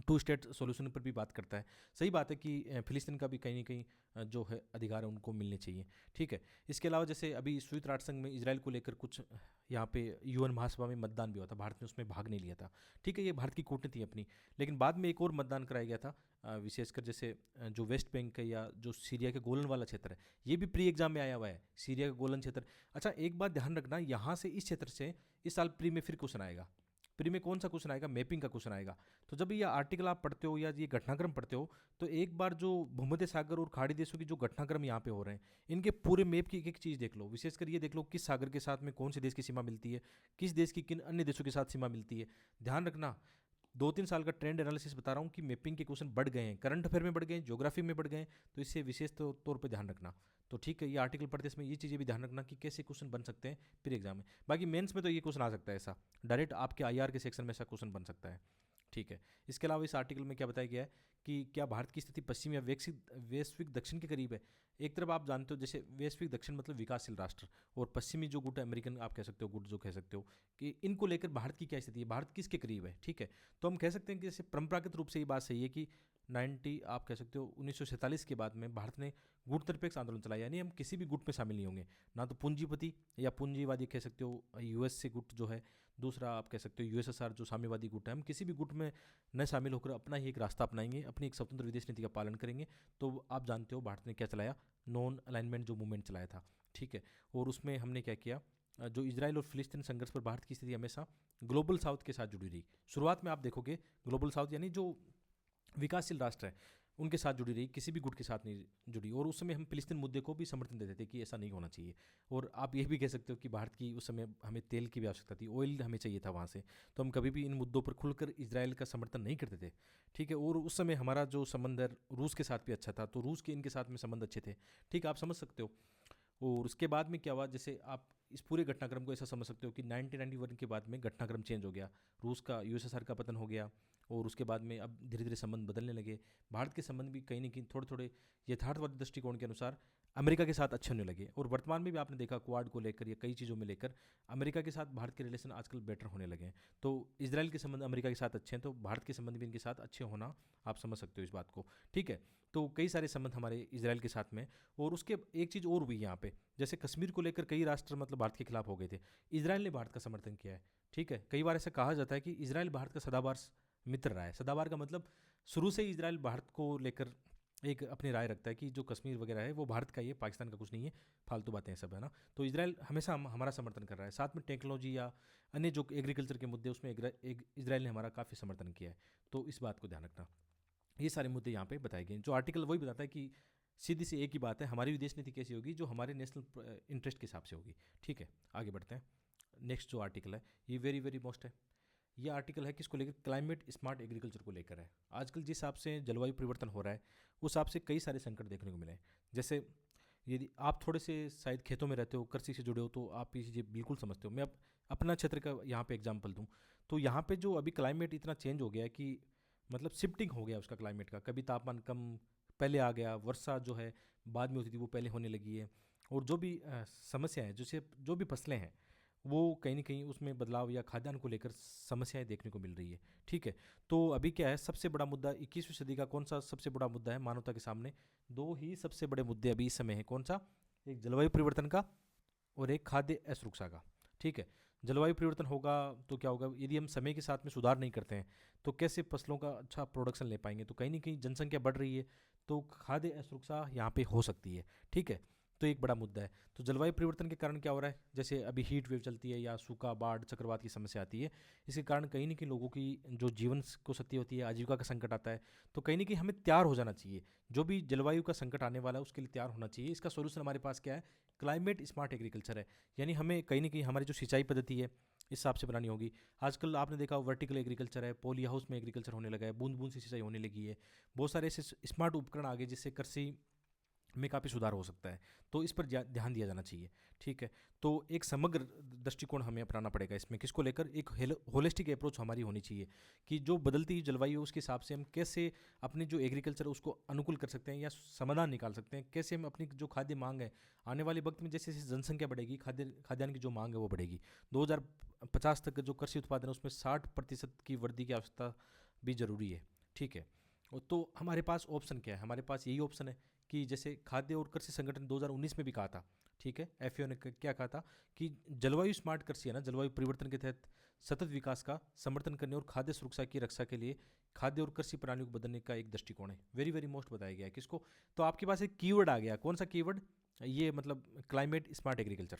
टू स्टेट सॉल्यूशन पर भी बात करता है। सही बात है कि फिलिस्तीन का भी कहीं ना कहीं जो है अधिकार है उनको मिलने चाहिए। ठीक है। इसके अलावा जैसे अभी संयुक्त राष्ट्र संघ में इसराइल को लेकर कुछ यहाँ पे यूएन महासभा में मतदान भी हुआ था, भारत ने उसमें भाग नहीं लिया था। ठीक है, ये भारत की कूटनीति है अपनी। लेकिन बाद में एक और मतदान कराया गया था, विशेषकर जैसे जो वेस्ट बैंक है या जो सीरिया के गोलन वाला क्षेत्र है, ये भी प्री एग्जाम में आया हुआ है, सीरिया का गोलन क्षेत्र। अच्छा, एक बात ध्यान रखना, यहाँ से इस क्षेत्र से इस साल प्री में फिर क्वेश्चन आएगा। प्री में कौन सा क्वेश्चन आएगा? मैपिंग का क्वेश्चन आएगा। तो जब ये आर्टिकल आप पढ़ते हो या ये घटनाक्रम पढ़ते हो, तो एक बार जो भूमध्य सागर और खाड़ी देशों की जो घटनाक्रम यहाँ पे हो रहे हैं, इनके पूरे मैप की एक एक चीज़ देख लो। विशेषकर ये देख लो किस सागर के साथ में कौन से देश की सीमा मिलती है, किस देश की किन अन्य देशों के साथ सीमा मिलती है। ध्यान रखना, 2-3 साल का ट्रेंड एनालिसिस बता रहा हूँ कि मैपिंग के क्वेश्चन बढ़ गए हैं, करंट अफेयर में बढ़ गए हैं, ज्योग्राफी में बढ़ गए हैं। तो इससे विशेष तौर पर ध्यान रखना। तो ठीक है, ये आर्टिकल पढ़ते इसमें ये चीज़ें भी ध्यान रखना कि कैसे क्वेश्चन बन सकते हैं प्री एग्जाम में। बाकी मेंस में तो ये क्वेश्चन आ सकता है, ऐसा डायरेक्ट आपके आईआर के सेक्शन में ऐसा क्वेश्चन बन सकता है। ठीक है। इसके अलावा इस आर्टिकल में क्या बताया गया है कि क्या भारत की स्थिति पश्चिम या वैश्विक दक्षिण के करीब है। एक तरफ आप जानते हो, जैसे वैश्विक दक्षिण मतलब विकासशील राष्ट्र, और पश्चिमी जो गुट है, अमेरिकन आप कह सकते हो, गुट जो कह सकते हो, कि इनको लेकर भारत की क्या स्थिति है, भारत किसके करीब है। ठीक है। तो हम कह सकते हैं कि जैसे परंपरागत रूप से ये बात सही है कि 90 आप कह सकते हो 1947 के बाद में भारत ने गुट निरपेक्ष आंदोलन चलाया, यानी हम किसी भी गुट में शामिल नहीं होंगे, ना तो पूंजीपति या पूंजीवादी कह सकते हो यूएस से गुट जो है, दूसरा आप कह सकते हो यूएसएसआर जो साम्यवादी गुट है, हम किसी भी गुट में न शामिल होकर अपना ही एक रास्ता अपनाएंगे, अपनी एक स्वतंत्र विदेश नीति का पालन करेंगे। तो आप जानते हो भारत ने क्या चलाया, नॉन अलाइनमेंट जो मूवमेंट चलाया था। ठीक है। और उसमें हमने क्या किया, जो इजराइल और फिलिस्तीन संघर्ष पर भारत की स्थिति हमेशा ग्लोबल साउथ के साथ जुड़ी रही। शुरुआत में आप देखोगे ग्लोबल साउथ यानी जो विकासशील राष्ट्र है उनके साथ जुड़ी रही, किसी भी गुट के साथ नहीं जुड़ी। और उस समय हम फिलिस्तीन मुद्दे को भी समर्थन देते थे कि ऐसा नहीं होना चाहिए। और आप ये भी कह सकते हो कि भारत की उस समय हमें तेल की भी आवश्यकता थी, ऑयल हमें चाहिए था वहाँ से, तो हम कभी भी इन मुद्दों पर खुलकर इजराइल का समर्थन नहीं करते थे। ठीक है। और उस समय हमारा जो संबंध है रूस के साथ भी अच्छा था, तो रूस के इनके साथ में संबंध अच्छे थे। ठीक है, आप समझ सकते हो। और उसके बाद में क्या हुआ, जैसे आप इस पूरे घटनाक्रम को ऐसा समझ सकते हो कि 1991 के बाद में घटनाक्रम चेंज हो गया, रूस का यूएसएसआर का पतन हो गया, और उसके बाद में अब धीरे धीरे संबंध बदलने लगे। भारत के संबंध भी कहीं ना कहीं थोड़े थोड़े यथार्थवादी दृष्टिकोण के अनुसार अमेरिका के साथ अच्छे होने लगे। और वर्तमान में भी आपने देखा क्वाड को लेकर या कई चीज़ों में लेकर अमेरिका के साथ भारत के रिलेशन आजकल बेटर होने लगे हैं। तो इसराइल के संबंध अमेरिका के साथ अच्छे हैं, तो भारत के संबंध भी इनके साथ अच्छे होना आप समझ सकते हो इस बात को। ठीक है। तो कई सारे संबंध हमारे इसराइल के साथ में। और उसके एक चीज़ और हुई यहाँ पे, जैसे कश्मीर को लेकर कई राष्ट्र मतलब भारत के खिलाफ हो गए थे, इसराइल ने भारत का समर्थन किया है। ठीक है। कई बार ऐसा कहा जाता है कि इसराइल भारत का सदाबहार मित्र रहा है। सदाबहार का मतलब शुरू से ही इसराइल भारत को लेकर एक अपनी राय रखता है कि जो कश्मीर वगैरह है वो भारत का ही है, पाकिस्तान का कुछ नहीं है, फालतू बातें हैं सब, है ना। तो इसराइल हमेशा हमारा समर्थन कर रहा है। साथ में टेक्नोलॉजी या अन्य जो एग्रीकल्चर के मुद्दे उसमें इसराइल ने हमारा काफ़ी समर्थन किया है। तो इस बात को ध्यान रखना। ये सारे मुद्दे यहाँ पे बताए गए हैं। जो आर्टिकल वही बताता है कि सीधी सी एक ही बात है, हमारी विदेश नीति कैसी होगी, जो हमारे नेशनल इंटरेस्ट के हिसाब से होगी। ठीक है, आगे बढ़ते हैं। नेक्स्ट जो आर्टिकल है ये वेरी वेरी मोस्ट है। ये आर्टिकल है किसको लेकर? क्लाइमेट स्मार्ट एग्रीकल्चर को लेकर है। आजकल जिस हिसाब से जलवायु परिवर्तन हो रहा है उस हिसाब से कई सारे संकट देखने को मिले हैं। जैसे यदि आप थोड़े से शायद खेतों में रहते हो, कृषि से जुड़े हो, तो आप ये चीज़ें बिल्कुल समझते हो। मैं अब अपना क्षेत्र का यहाँ पे एग्जांपल दूँ तो यहाँ पे जो अभी क्लाइमेट इतना चेंज हो गया है कि मतलब शिफ्टिंग हो गया उसका क्लाइमेट का, कभी तापमान कम पहले आ गया, वर्षा जो है बाद में होती थी वो पहले होने लगी है। और जो भी समस्या है, जैसे जो भी फसलें हैं वो कहीं ना कहीं उसमें बदलाव या खाद्यान्न को लेकर समस्याएं देखने को मिल रही है। ठीक है। तो अभी क्या है सबसे बड़ा मुद्दा 21वीं सदी का, कौन सा सबसे बड़ा मुद्दा है मानवता के सामने? दो ही सबसे बड़े मुद्दे अभी इस समय है। कौन सा? एक जलवायु परिवर्तन का और एक खाद्य असुरक्षा का। ठीक है। जलवायु परिवर्तन होगा तो क्या होगा, यदि हम समय के साथ में सुधार नहीं करते हैं तो कैसे फसलों का अच्छा प्रोडक्शन ले पाएंगे? तो कहीं ना कहीं जनसंख्या बढ़ रही है, तो खाद्य असुरक्षा यहाँ पे हो सकती है। ठीक है। तो एक बड़ा मुद्दा है। तो जलवायु परिवर्तन के कारण क्या हो रहा है, जैसे अभी हीट वेव चलती है या सूखा, बाढ़, चक्रवात की समस्या आती है, इसके कारण कहीं ना कहीं लोगों की जो जीवन को क्षति होती है, आजीविका का संकट आता है। तो कहीं ना कहीं हमें तैयार हो जाना चाहिए, जो भी जलवायु का संकट आने वाला है उसके लिए तैयार होना चाहिए। इसका सोल्यूशन हमारे पास क्या है? क्लाइमेट स्मार्ट एग्रीकल्चर है। यानी हमें कहीं ना कहीं हमारी जो सिंचाई पद्धति है इस हिसाब से बनानी होगी। आजकल आपने देखा वर्टिकल एग्रीकल्चर है, पॉली हाउस में एग्रीकल्चर होने लगा है, बूंद बूंद से सिंचाई होने लगी है। बहुत सारे ऐसे स्मार्ट उपकरण आ गए जिससे कृषि में काफ़ी सुधार हो सकता है। तो इस पर ध्यान दिया जाना चाहिए। ठीक है। तो एक समग्र दृष्टिकोण हमें अपनाना पड़ेगा इसमें, किसको लेकर? एक होलिस्टिक अप्रोच हमारी होनी चाहिए कि जो बदलती हुई जलवायु है उसके हिसाब से हम कैसे अपने जो एग्रीकल्चर है उसको अनुकूल कर सकते हैं या समाधान निकाल सकते हैं। कैसे हम अपनी जो खाद्य मांग है आने वाले वक्त में, जैसे जैसे जनसंख्या बढ़ेगी, खाद्यान्न की जो मांग है वो बढ़ेगी। 2050 तक जो कृषि उत्पादन है उसमें 60% की वृद्धि की आवश्यकता भी जरूरी है। ठीक है। तो हमारे पास ऑप्शन क्या है, हमारे पास यही ऑप्शन है कि जैसे खाद्य और कृषि संगठन 2019 में भी कहा था, ठीक है, एफएओ ने क्या कहा था कि जलवायु स्मार्ट कृषि है ना, जलवायु परिवर्तन के तहत सतत विकास का समर्थन करने और खाद्य सुरक्षा की रक्षा के लिए खाद्य और कृषि प्रणाली को बदलने का एक दृष्टिकोण है। वेरी वेरी मोस्ट बताया गया है किसको, तो आपके पास एक कीवर्ड आ गया, कौन सा कीवर्ड, ये मतलब क्लाइमेट स्मार्ट एग्रीकल्चर।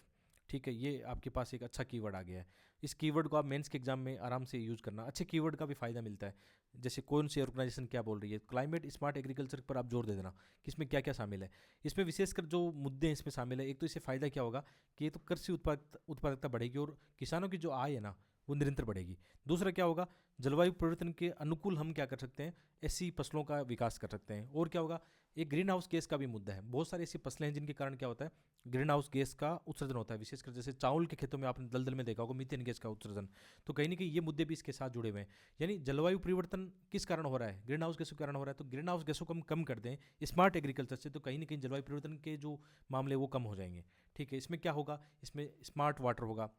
ठीक है, ये आपके पास एक अच्छा कीवर्ड आ गया है। इस कीवर्ड को आप मेंस के एग्जाम में आराम से यूज़ करना, अच्छे कीवर्ड का भी फायदा मिलता है। जैसे कौन सी ऑर्गेनाइजेशन क्या बोल रही है, क्लाइमेट स्मार्ट एग्रीकल्चर पर आप जोर दे देना कि इसमें क्या क्या शामिल है। इसमें विशेषकर जो मुद्दे हैं इसमें शामिल है, एक तो इससे फ़ायदा क्या होगा कि ये तो कृषि उत्पादकता बढ़ेगी और किसानों की जो आय है ना वो निरंतर बढ़ेगी। दूसरा क्या होगा, जलवायु परिवर्तन के अनुकूल हम क्या कर सकते हैं, ऐसी फसलों का विकास कर सकते हैं। और क्या होगा, एक ग्रीन हाउस गैस का भी मुद्दा है, बहुत सारी ऐसी फसलें हैं जिनके कारण क्या होता है, ग्रीन हाउस गैस का उत्सर्जन होता है, विशेषकर जैसे चावल के खेतों में आपने दलदल में देखा होगा मीथेन गैस का उत्सर्जन। तो कहीं ना कहीं ये मुद्दे भी इसके साथ जुड़े हुए हैं। यानी जलवायु परिवर्तन किस कारण हो रहा है, ग्रीन हाउस गैसों के कारण हो रहा है, तो ग्रीन हाउस गैसों को हम कम कर दें स्मार्ट एग्रीकल्चर से, तो कहीं ना कहीं जलवायु परिवर्तन के जो मामले वो कम हो जाएंगे। ठीक है, इसमें क्या होगा, इसमें स्मार्ट वाटर होगा,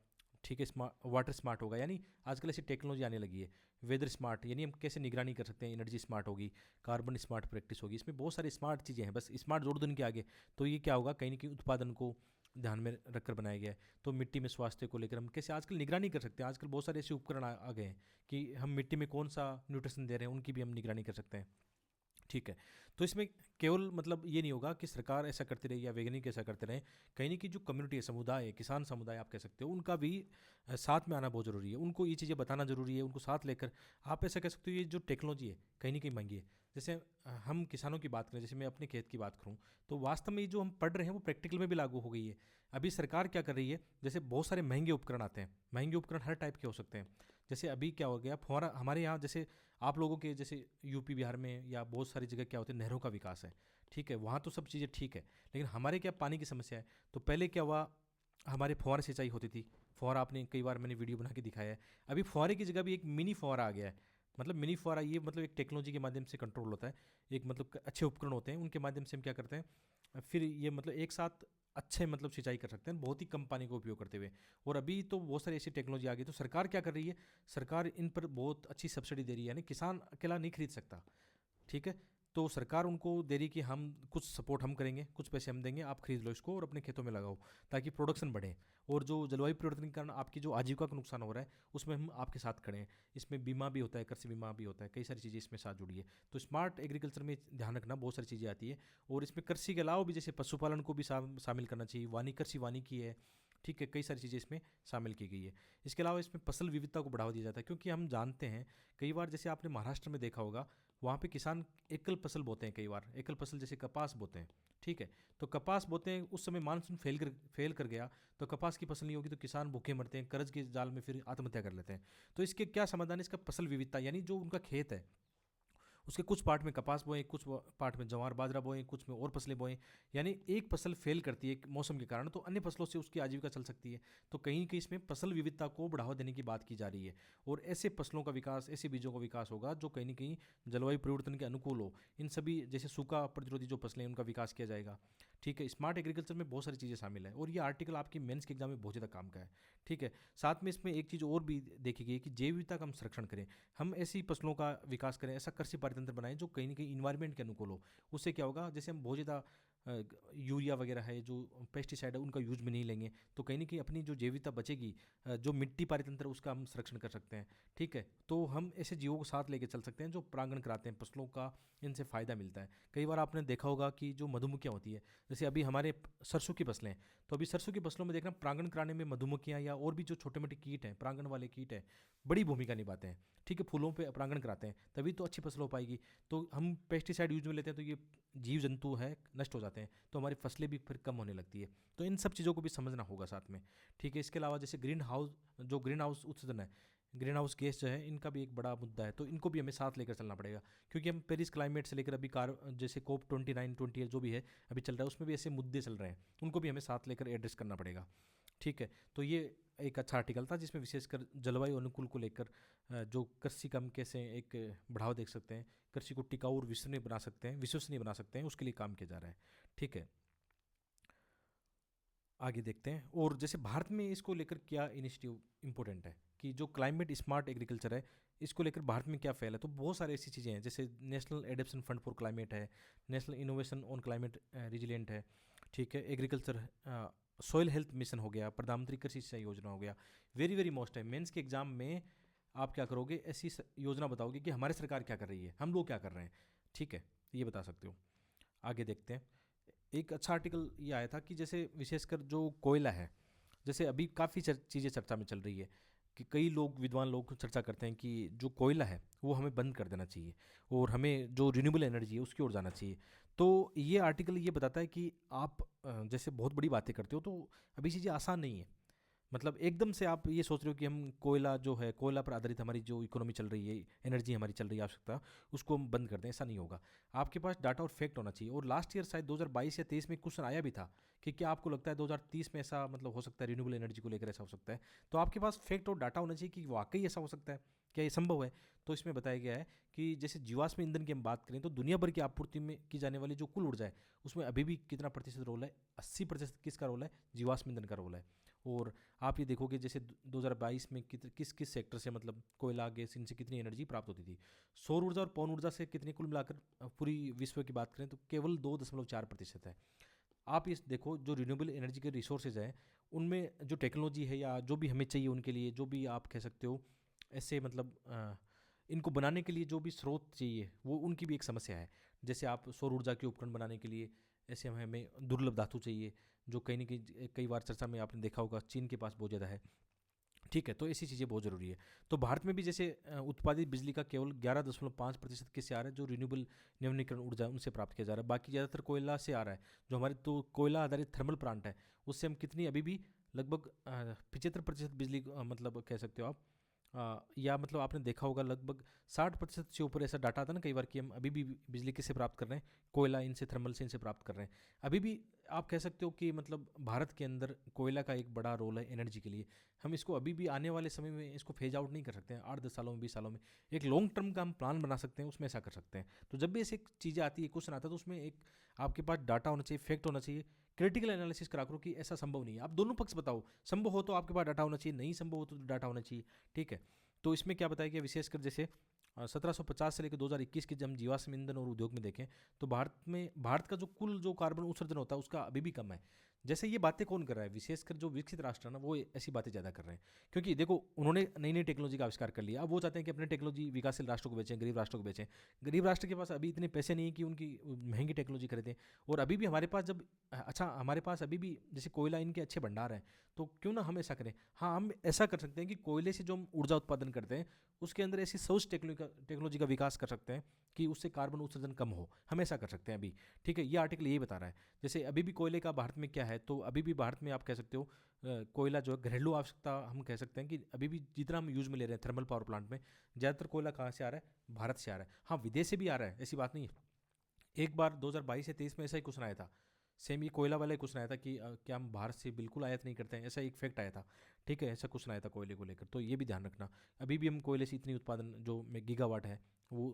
ठीक है, स्मार्ट वाटर स्मार्ट होगा, यानी आजकल ऐसी टेक्नोलॉजी आने लगी है। वेदर स्मार्ट, यानी हम कैसे निगरानी कर सकते हैं, एनर्जी स्मार्ट होगी, कार्बन स्मार्ट प्रैक्टिस होगी, इसमें बहुत सारी स्मार्ट चीज़ें हैं, बस स्मार्ट जोड़ दो इनके आगे, तो ये क्या होगा, कहीं ना कहीं उत्पादन को ध्यान में रखकर बनाया गया है। तो मिट्टी में स्वास्थ्य को लेकर हम कैसे आजकल निगरानी कर सकते हैं, आजकल बहुत सारे ऐसे उपकरण आ गए हैं कि हम मिट्टी में कौन सा न्यूट्रिशन दे रहे हैं उनकी भी हम निगरानी कर सकते हैं। ठीक है, तो इसमें केवल मतलब ये नहीं होगा कि सरकार ऐसा करती रहे या वैज्ञानिक ऐसा करते रहें, कहीं ना कहीं जो कम्युनिटी है, समुदाय है, किसान समुदाय आप कह सकते हो, उनका भी साथ में आना बहुत ज़रूरी है, उनको ये चीज़ें बताना ज़रूरी है, उनको साथ लेकर आप ऐसा कह सकते हो ये जो टेक्नोलॉजी है कहीं ना कहीं महंगी है। जैसे हम किसानों की बात करें, जैसे मैं अपने खेत की बात करूँ, तो वास्तव में ये जो हम पढ़ रहे हैं वो प्रैक्टिकल में भी लागू हो गई है। अभी सरकार क्या कर रही है, जैसे बहुत सारे महंगे उपकरण आते हैं, महंगे उपकरण हर टाइप के हो सकते हैं। जैसे अभी क्या हो गया, फुहारा हमारे यहाँ, जैसे आप लोगों के जैसे यूपी बिहार में या बहुत सारी जगह क्या होते हैं, नहरों का विकास है, ठीक है, वहाँ तो सब चीज़ें ठीक है, लेकिन हमारे क्या पानी की समस्या है। तो पहले क्या हुआ, हमारे फुहारा सिंचाई होती थी, फुहारा आपने कई बार मैंने वीडियो बना के दिखाया है। अभी फुहारे की जगह भी एक मिनी फुहारा आ गया है, मतलब मिनी फुहारा ये मतलब एक टेक्नोलॉजी के माध्यम से कंट्रोल होता है, एक मतलब अच्छे उपकरण होते हैं, उनके माध्यम से हम क्या करते हैं, फिर ये मतलब एक साथ अच्छे मतलब सिंचाई कर सकते हैं बहुत ही कम पानी का उपयोग करते हुए। और अभी तो बहुत सारी ऐसी टेक्नोलॉजी आ गई, तो सरकार क्या कर रही है, सरकार इन पर बहुत अच्छी सब्सिडी दे रही है, यानी किसान अकेला नहीं खरीद सकता। ठीक है, तो सरकार उनको दे रही कि हम कुछ सपोर्ट हम करेंगे, कुछ पैसे हम देंगे, आप खरीद लो इसको और अपने खेतों में लगाओ ताकि प्रोडक्शन बढ़े। और जो जलवायु परिवर्तन के कारण आपकी जो आजीविका को नुकसान हो रहा है उसमें हम आपके साथ खड़े हैं। इसमें बीमा भी होता है, कृषि बीमा भी होता है, कई सारी चीज़ें इसमें साथ जुड़ी है। तो स्मार्ट एग्रीकल्चर में ध्यान रखना, बहुत सारी चीज़ें आती है। और इसमें कृषि के अलावा भी जैसे पशुपालन को भी शामिल करना चाहिए, कृषि वानिकी है, ठीक है, कई सारी चीज़ें इसमें शामिल की गई है। इसके अलावा इसमें फसल विविधता को बढ़ावा दिया जाता है, क्योंकि हम जानते हैं कई बार जैसे आपने महाराष्ट्र में देखा होगा, वहाँ पे किसान एकल फसल बोते हैं, कई बार एकल फसल जैसे कपास बोते हैं। ठीक है, तो कपास बोते हैं, उस समय मानसून फेल कर गया, तो कपास की फसल नहीं होगी, तो किसान भूखे मरते हैं, कर्ज के जाल में फिर आत्महत्या कर लेते हैं। तो इसके क्या समाधान है, इसका फसल विविधता, यानी जो उनका खेत है उसके कुछ पार्ट में कपास बोएं, कुछ पार्ट में जवार बाजरा बोएं, कुछ में और फसलें बोएं। यानी एक फसल फेल करती है मौसम के कारण, तो अन्य फसलों से उसकी आजीविका चल सकती है। तो कहीं कहीं इसमें फसल विविधता को बढ़ावा देने की बात की जा रही है। और ऐसे फसलों का विकास, ऐसे बीजों का विकास होगा जो कहीं ना कहीं जलवायु परिवर्तन के अनुकूल हो। इन सभी जैसे सूखा प्रतिरोधी जो फसलें हैं उनका विकास किया जाएगा। ठीक है, स्मार्ट एग्रीकल्चर में बहुत सारी चीज़ें शामिल है, और ये आर्टिकल आपकी मेंस के एग्जाम में बहुत ज़्यादा काम का है। ठीक है, साथ में इसमें एक चीज़ और भी देखी गई है कि जैव विविधता का हम संरक्षण करें, हम ऐसी फसलों का विकास करें, ऐसा कृषि पारितंत्र बनाएं जो कहीं ना कहीं इन्वायरमेंट के अनुकूल हो। उससे क्या होगा, जैसे हम बहुत ज़्यादा यूरिया वगैरह है, जो पेस्टिसाइड है, उनका यूज में नहीं लेंगे, तो कहीं ना कहीं अपनी जो जैविकता बचेगी, जो मिट्टी पारितंत्र है, उसका हम संरक्षण कर सकते हैं। ठीक है, तो हम ऐसे जीवों को साथ लेके चल सकते हैं जो परागण कराते हैं फसलों का, इनसे फ़ायदा मिलता है। कई बार आपने देखा होगा कि जो मधुमक्खियाँ होती है, जैसे अभी हमारे सरसों की फसलें हैं, तो अभी सरसों की फसलों में देखना परागण कराने में मधुमक्खियाँ या और भी जो छोटे मोटे कीट हैं, परागण वाले कीट हैं, बड़ी भूमिका निभाते हैं। ठीक है, फूलों पे परागण कराते हैं, तभी तो अच्छी फसल हो पाएगी। तो हम पेस्टिसाइड यूज में लेते हैं तो ये जीव जंतु है नष्ट हो जाते हैं, तो हमारी फसलें भी फिर कम होने लगती है। तो इन सब चीज़ों को भी समझना होगा साथ में। ठीक है, इसके अलावा जैसे ग्रीन हाउस उत्सर्जन है, ग्रीन हाउस गैस जो है, इनका भी एक बड़ा मुद्दा है, तो इनको भी हमें साथ लेकर चलना पड़ेगा। क्योंकि हम पेरिस क्लाइमेट से लेकर अभी जैसे COP 29 28 जो भी है अभी चल रहा है, उसमें भी ऐसे मुद्दे चल रहे हैं, उनको भी हमें साथ लेकर एड्रेस करना पड़ेगा। ठीक है, तो ये एक अच्छा आर्टिकल था जिसमें विशेषकर जलवायु अनुकूल को लेकर जो कृषि का हम कैसे एक बढ़ावा दे सकते हैं, कृषि को टिकाऊ और विश्वसनीय बना सकते हैं, उसके लिए काम किया जा रहा है। ठीक है, आगे देखते हैं। और जैसे भारत में इसको लेकर क्या इनिशिएटिव इम्पोर्टेंट है कि जो क्लाइमेट स्मार्ट एग्रीकल्चर है, इसको लेकर भारत में क्या फ़ैल है। तो बहुत सारी ऐसी चीज़ें हैं, जैसे national adaptation fund for climate है, national innovation on climate resilient है, ठीक है, एग्रीकल्चर सॉइल हेल्थ मिशन हो गया, प्रधानमंत्री कृषि सिंचाई योजना हो गया। वेरी वेरी मोस्ट है, मेंस के एग्जाम में आप क्या करोगे, ऐसी योजना बताओगे कि हमारी सरकार क्या कर रही है, हम लोग क्या कर रहे हैं, ठीक है, ये बता सकते हो। आगे देखते हैं। एक अच्छा आर्टिकल ये आया था कि जैसे विशेषकर जो कोयला है, जैसे अभी काफ़ी चीज़ें चर्चा में चल रही है कि कई लोग, विद्वान लोग चर्चा करते हैं कि जो कोयला है वो हमें बंद कर देना चाहिए और हमें जो रिन्यूएबल एनर्जी है उसकी ओर जाना चाहिए। तो ये आर्टिकल ये बताता है कि आप जैसे बहुत बड़ी बातें करते हो, तो अभी चीज़ें आसान नहीं है। मतलब एकदम से आप ये सोच रहे हो कि हम कोयला जो है, कोयला पर आधारित हमारी जो इकोनॉमी चल रही है, एनर्जी हमारी चल रही है, आवश्यकता, उसको हम बंद कर दें, ऐसा नहीं होगा। आपके पास डाटा और फैक्ट होना चाहिए। और लास्ट ईयर शायद 2022 या 23 में क्वेश्चन आया भी था कि क्या आपको लगता है 2030 में ऐसा मतलब हो सकता है, रिन्यूएबल एनर्जी को लेकर ऐसा हो सकता है। तो आपके पास फैक्ट और डाटा होना चाहिए कि वाकई ऐसा हो सकता है, क्या ये संभव है। तो इसमें बताया गया है कि जैसे जीवाश्म ईंधन की हम बात करें तो दुनिया भर की आपूर्ति में की जाने वाली जो कुल ऊर्जा है उसमें अभी भी कितना प्रतिशत रोल है, 80% किसका रोल है, जीवाश्म ईंधन का रोल है। और आप ये देखोगे जैसे 2022 में किस किस सेक्टर से मतलब कोयला, गैस, इनसे कितनी एनर्जी प्राप्त होती थी। सौर ऊर्जा और पवन ऊर्जा से कितनी, कुल मिलाकर पूरी विश्व की बात करें तो केवल 2.4% है। आप इस देखो, जो रिन्यूएबल एनर्जी के रिसोर्सेज हैं उनमें जो टेक्नोलॉजी है या जो भी हमें चाहिए उनके लिए, जो भी आप कह सकते हो ऐसे मतलब इनको बनाने के लिए जो भी स्रोत चाहिए वो उनकी भी एक समस्या है। जैसे आप सौर ऊर्जा के उपकरण बनाने के लिए ऐसे हमें दुर्लभ धातु चाहिए, जो कहीं ना कहीं कई बार चर्चा में आपने देखा होगा चीन के पास बहुत ज़्यादा है, ठीक है। तो ऐसी चीज़ें बहुत ज़रूरी है। तो भारत में भी जैसे उत्पादित बिजली का केवल 11.5% किससे आ रहा है, जो रिन्यूएबल नवीनीकरण ऊर्जा है उनसे प्राप्त किया जा रहा है। बाकी ज़्यादातर कोयला से आ रहा है। जो हमारे तो कोयला आधारित थर्मल प्लांट है उससे हम कितनी अभी भी लगभग 75% बिजली मतलब कह सकते हो आप, या मतलब आपने देखा होगा लगभग 60% से ऊपर ऐसा डाटा आता है ना कई बार कि हम अभी भी बिजली किससे प्राप्त कर रहे हैं, कोयला, इनसे, थर्मल से इनसे प्राप्त कर रहे हैं। अभी भी आप कह सकते हो कि मतलब भारत के अंदर कोयला का एक बड़ा रोल है एनर्जी के लिए। हम इसको अभी भी आने वाले समय में इसको फेज आउट नहीं कर सकते हैं, 8-10 सालों में, 20 सालों में एक लॉन्ग टर्म का हम प्लान बना सकते हैं, उसमें ऐसा कर सकते हैं। तो जब भी ऐसी चीज़ें आती है, क्वेश्चन आता है, तो उसमें एक आपके पास डाटा होना चाहिए, फैक्ट होना चाहिए, क्रिटिकल एनालिसिस करा करो कि ऐसा संभव नहीं है। आप दोनों पक्ष बताओ, संभव हो तो आपके पास डाटा होना चाहिए, नहीं संभव हो तो डाटा होना चाहिए, ठीक है। तो इसमें क्या बताया गया, विशेषकर जैसे 1750 से लेकर 2021 के जब हम जीवाश्म ईंधन और उद्योग में देखें तो भारत का जो कुल जो कार्बन उत्सर्जन होता है उसका अभी भी कम है। जैसे ये बातें कौन कर रहा है, विशेषकर जो विकसित राष्ट्र है ना, वो ऐसी बातें ज़्यादा कर रहे हैं। क्योंकि देखो उन्होंने नई नई टेक्नोलॉजी का आविष्कार कर लिया, अब वो चाहते हैं कि अपनी टेक्नोलॉजी विकासशील राष्ट्रों को बेचें, गरीब राष्ट्रों को बेचें। गरीब राष्ट्र के पास अभी इतने पैसे नहीं है कि उनकी महंगी टेक्नोलॉजी खरीदें। और अभी भी हमारे पास जब अच्छा, हमारे पास अभी भी जैसे कोयला, इनके अच्छे भंडार हैं, तो क्यों ना हम ऐसा करें। हाँ, हम ऐसा कर सकते हैं कि कोयले से जो हम ऊर्जा उत्पादन करते हैं उसके अंदर ऐसी सोच टेक्नोलॉजी का विकास कर सकते हैं कि उससे कार्बन उत्सर्जन कम हो, हम ऐसा कर सकते हैं अभी, ठीक है। ये आर्टिकल यही बता रहा है। जैसे अभी भी कोयले का भारत में क्या है, तो अभी भी भारत में आप कह सकते हो कोयला जो है घरेलू आवश्यकता, हम कह सकते हैं कि अभी भी जितना हम यूज़ में ले रहे हैं थर्मल पावर प्लांट में, ज़्यादातर कोयला कहाँ से आ रहा है, भारत से आ रहा है। हाँ, विदेश से भी आ रहा है, ऐसी बात नहीं है। एक बार 2022 या 23 में ऐसा ही क्वेश्चन आया था, सेम ये कोयला वाला ही क्वेश्चन आया था कि क्या हम भारत से बिल्कुल आयात नहीं करते हैं, ऐसा एक फैक्ट आया था, ठीक है। ऐसा क्वेश्चन आया था कोयले को लेकर, तो ये भी ध्यान रखना। अभी भी हम कोयले से इतनी उत्पादन जो गीगावाट है वो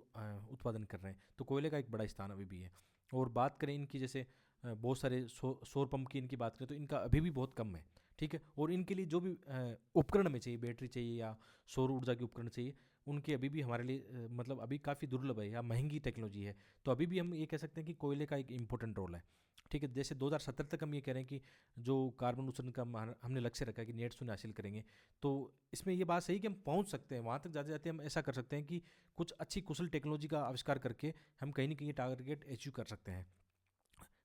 उत्पादन कर रहे हैं, तो कोयले का एक बड़ा स्थान अभी भी है। और बात करें इनकी, जैसे बहुत सारे सौर पंप की इनकी बात करें तो इनका अभी भी बहुत कम है, ठीक है। और इनके लिए जो भी उपकरण हमें चाहिए, बैटरी चाहिए या सौर ऊर्जा के उपकरण चाहिए, उनके अभी भी हमारे लिए मतलब अभी काफ़ी दुर्लभ है या महंगी टेक्नोलॉजी है। तो अभी भी हम ये कह सकते हैं कि कोयले का एक इंपॉर्टेंट रोल है, ठीक है। जैसे 2070 तक हम ये कह रहे हैं कि जो कार्बन उत्सर्जन का हमने लक्ष्य रखा है कि नेट शून्य हासिल करेंगे, तो इसमें ये बात सही कि हम पहुंच सकते हैं वहाँ तक। जाते जाते हम ऐसा कर सकते हैं कि कुछ अच्छी कुशल टेक्नोलॉजी का आविष्कार करके हम कहीं ना कहीं टारगेट अचीव कर सकते हैं।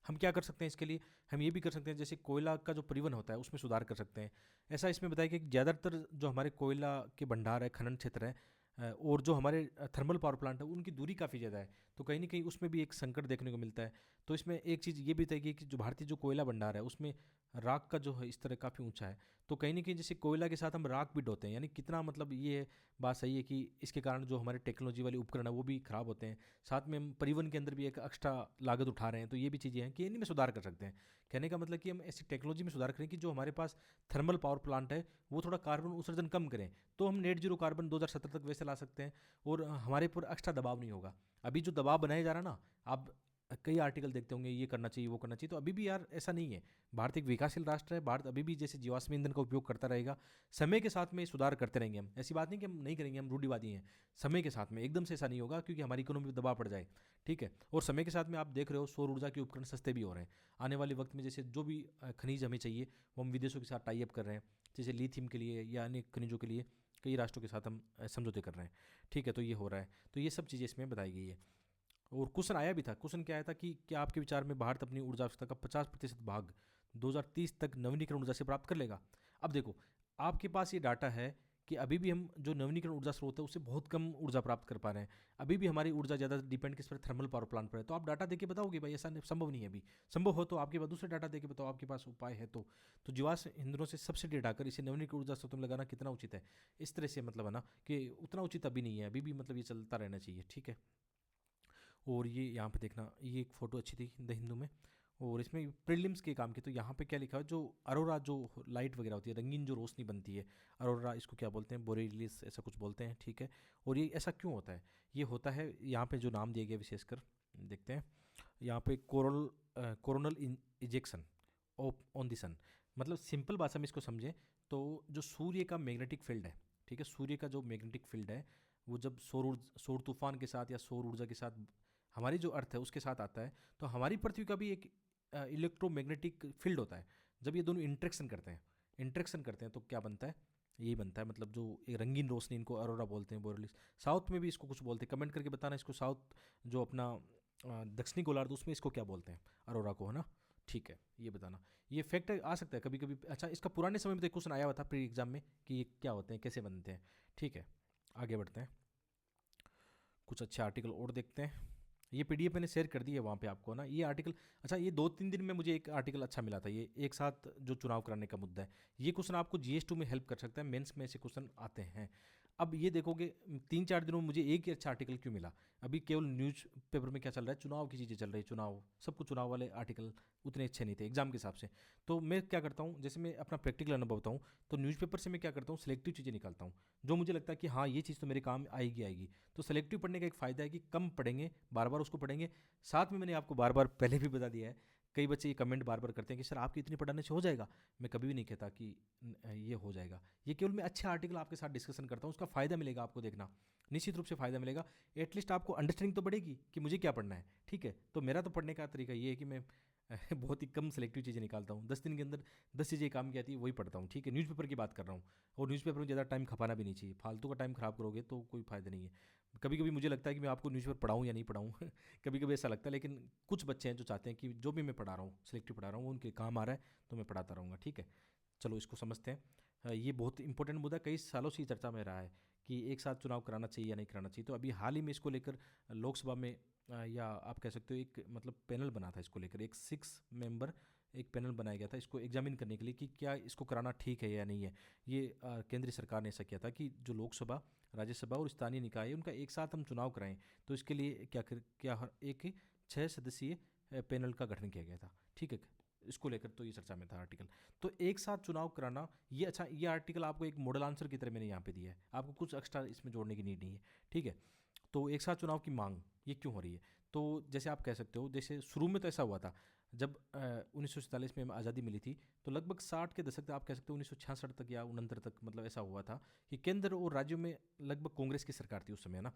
हम क्या कर सकते हैं इसके लिए, हम ये भी कर सकते हैं जैसे कोयला का जो परिवहन होता है उसमें सुधार कर सकते हैं। ऐसा इसमें बताया कि ज़्यादातर जो हमारे कोयला के भंडार है, खनन क्षेत्र है, और जो हमारे थर्मल पावर प्लांट है उनकी दूरी काफ़ी ज़्यादा है, तो कहीं ना कहीं उसमें भी एक संकट देखने को मिलता है। तो इसमें एक चीज़ ये भी बताइए कि जो भारतीय जो कोयला भंडार है उसमें राख का जो है इस तरह काफ़ी ऊंचा है, तो कहीं ना कहीं जैसे कोयला के साथ हम राख भी ढोते हैं, यानी कितना मतलब ये बात सही है कि इसके कारण जो हमारे टेक्नोलॉजी वाले उपकरण है वो भी ख़राब होते हैं। साथ में हम परिवहन के अंदर भी एक एक्स्ट्रा लागत उठा रहे हैं, तो ये भी चीज़ें हैं कि इनमें सुधार कर सकते हैं। कहने का मतलब कि हम ऐसी टेक्नोलॉजी में सुधार करें कि जो हमारे पास थर्मल पावर प्लांट है वो थोड़ा कार्बन उत्सर्जन कम करें, तो हम नेट जीरो कार्बन 2070 तक वैसे ला सकते हैं और हमारे पर एक्स्ट्रा दबाव नहीं होगा। अभी जो दबाव बनाया जा रहा है ना, अब कई आर्टिकल देखते होंगे ये करना चाहिए वो करना चाहिए, तो अभी भी यार ऐसा नहीं है। भारत एक विकासशील राष्ट्र है, भारत अभी भी जैसे जीवाश्म ईंधन का उपयोग करता रहेगा, समय के साथ में सुधार करते रहेंगे हम, ऐसी बात नहीं कि हम नहीं करेंगे, हम रूढ़िवादी हैं। समय के साथ में एकदम से ऐसा नहीं होगा क्योंकि हमारी इकोनॉमी पर दबाव पड़ जाए, ठीक है। और समय के साथ में आप देख रहे हो सौर ऊर्जा के उपकरण सस्ते भी हो रहे हैं। आने वाले वक्त में जैसे जो भी खनिज हमें चाहिए वो हम विदेशों के साथ टाई अप कर रहे हैं, जैसे लिथियम के लिए या अन्य खनिजों के लिए कई राष्ट्रों के साथ हम समझौते कर रहे हैं, ठीक है। तो ये हो रहा है, तो ये सब चीज़ें इसमें बताई गई है। और क्वेश्चन आया भी था, क्वेश्चन क्या आया था कि क्या आपके विचार में भारत अपनी ऊर्जा आवश्यकता का 50% भाग 2030 तक नवीनीकरण ऊर्जा से प्राप्त कर लेगा? अब देखो, आपके पास ये डाटा है कि अभी भी हम जो नवीनीकरण ऊर्जा स्रोत है उससे बहुत कम ऊर्जा प्राप्त कर पा रहे हैं। अभी भी हमारी ऊर्जा ज़्यादा डिपेंड किस पर, थर्मल पावर प्लांट पर है। तो आप डाटा देके बताओगे भाई ऐसा संभव नहीं है। अभी संभव हो तो आपके पास दूसरे डाटा देके बताओ, आपके पास उपाय है तो जीवाश्म ईंधनों से सब्सिडी हटाकर इसे नवीनीकरण ऊर्जा स्रोत में लगाना कितना उचित है? इस तरह से मतलब है ना कि उतना उचित अभी नहीं है, अभी भी मतलब ये चलता रहना चाहिए, ठीक है। और ये यहाँ पे देखना, ये एक फ़ोटो अच्छी थी द हिंदू में, और इसमें प्रीलिम्स के काम की। तो यहाँ पे क्या लिखा है, जो अरोरा जो लाइट वगैरह होती है, रंगीन जो रोशनी बनती है, अरोरा इसको क्या बोलते हैं, बोरेलिस ऐसा कुछ बोलते हैं, ठीक है। और ये ऐसा क्यों होता है? ये होता है यहाँ पे जो नाम दिया गया विशेषकर देखते हैं यहाँ पे कोरोनल इजेक्शन ऑन द सन। मतलब सिंपल भाषा में इसको समझें तो जो सूर्य का मैग्नेटिक फील्ड है, ठीक है, सूर्य का जो मैग्नेटिक फील्ड है वो जब सौर तूफान के साथ या सौर ऊर्जा के साथ हमारी जो अर्थ है उसके साथ आता है, तो हमारी पृथ्वी का भी एक इलेक्ट्रोमैग्नेटिक फील्ड होता है। जब ये दोनों इंट्रैक्शन करते हैं तो क्या बनता है, यही बनता है। मतलब जो ये रंगीन रोशनी, इनको अरोरा बोलते हैं, बोरेलिस। साउथ में भी इसको कुछ बोलते हैं, कमेंट करके बताना इसको साउथ जो अपना दक्षिणी गोलार्ध उसमें इसको क्या बोलते हैं, अरोरा को, है ना, ठीक है। ये बताना, ये फैक्ट आ सकता है कभी कभी। अच्छा, इसका पुराने समय में तो क्वेश्चन आया हुआ था प्री एग्जाम में कि ये क्या होते हैं, कैसे बनते हैं, ठीक है। आगे बढ़ते हैं, कुछ अच्छे आर्टिकल और देखते हैं। ये पीडीएफ मैंने शेयर कर दी है वहाँ पे आपको ना, ये आर्टिकल। अच्छा, ये 2-3 दिन में मुझे एक आर्टिकल अच्छा मिला था, ये एक साथ जो चुनाव कराने का मुद्दा है, ये क्वेश्चन आपको जीएस2 में हेल्प कर सकता है, मेंस में ऐसे क्वेश्चन आते हैं। अब ये देखोगे 3-4 दिनों में मुझे एक ही अच्छा आर्टिकल क्यों मिला। अभी केवल न्यूज़ पेपर में क्या चल रहा है, चुनाव की चीज़ें चल रही है, चुनाव, सब कुछ चुनाव वाले आर्टिकल उतने अच्छे नहीं थे एग्जाम के हिसाब से। तो मैं क्या करता हूँ, जैसे मैं अपना प्रैक्टिकल अनुभव बताऊँ, तो न्यूज़पेपर से मैं क्या करता हूँ, सिलेक्टिव चीज़ें निकालता हूँ जो मुझे लगता है कि हाँ ये चीज़ तो मेरे काम आएगी। तो सेलेक्टिव पढ़ने का एक फ़ायदा है कि कम पढ़ेंगे, बार बार उसको पढ़ेंगे। साथ में मैंने आपको बार बार पहले भी बता दिया है, कई बच्चे ये कमेंट बार बार करते हैं कि सर आपकी इतनी पढ़ाने से हो जाएगा। मैं कभी भी नहीं कहता कि ये हो जाएगा, ये केवल मैं अच्छे आर्टिकल आपके साथ डिस्कशन करता हूँ, उसका फ़ायदा मिलेगा आपको, देखना निश्चित रूप से फ़ायदा मिलेगा। एटलीस्ट आपको अंडरस्टैंडिंग तो बढ़ेगी कि मुझे क्या पढ़ना है, ठीक है। तो मेरा तो पढ़ने का तरीका ये है कि मैं बहुत ही कम सेलेक्टिव चीज़ें निकालता हूँ, 10 दिन के अंदर 10 चीज़ें काम की आती है वही पढ़ता हूँ, ठीक है। न्यूज़पेपर की बात कर रहा हूँ, और न्यूज़पेपर में ज़्यादा टाइम खपाना भी नहीं चाहिए, फालतू का टाइम खराब करोगे तो कोई फ़ायदा नहीं है। कभी कभी मुझे लगता है कि मैं आपको न्यूज़पेपर पढ़ाऊँ या नहीं पढ़ाऊँ कभी कभी ऐसा लगता है, लेकिन कुछ बच्चे हैं जो चाहते हैं कि जो भी मैं पढ़ा रहा हूँ, सिलेक्टिव पढ़ा रहा हूँ, वो उनके काम आ रहा है तो मैं पढ़ाता रहूँगा, ठीक है। चलो इसको समझते हैं। ये बहुत इंपॉर्टेंट मुद्दा कई सालों से चर्चा में रहा है कि एक साथ चुनाव कराना चाहिए या नहीं कराना चाहिए। तो अभी हाल ही में इसको लेकर लोकसभा में या आप कह सकते हो एक मतलब पैनल बना था इसको लेकर, एक 6 मेंबर एक पैनल बनाया गया था इसको एग्जामिन करने के लिए कि क्या इसको कराना ठीक है या नहीं है। ये केंद्रीय सरकार ने ऐसा किया था कि जो लोकसभा, राज्यसभा और स्थानीय निकाय है उनका एक साथ हम चुनाव कराएं, तो इसके लिए क्या एक 6 सदस्यीय पैनल का गठन किया गया था, ठीक है। इसको लेकर तो ये चर्चा में था आर्टिकल। तो एक साथ चुनाव कराना ये अच्छा, ये आर्टिकल आपको एक मॉडल आंसर की तरह मैंने यहाँ पे दिया है, आपको कुछ एक्स्ट्रा इसमें जोड़ने की नीड नहीं है, ठीक है। तो एक साथ चुनाव की मांग ये क्यों हो रही है? तो जैसे आप कह सकते हो, जैसे शुरू में तो ऐसा हुआ था जब 1947 में हमें आज़ादी मिली थी, तो लगभग 60 के दशक तक, आप कह सकते हो 1966 तक या 69 तक, मतलब ऐसा हुआ था कि केंद्र और राज्यों में लगभग कांग्रेस की सरकार थी उस समय ना।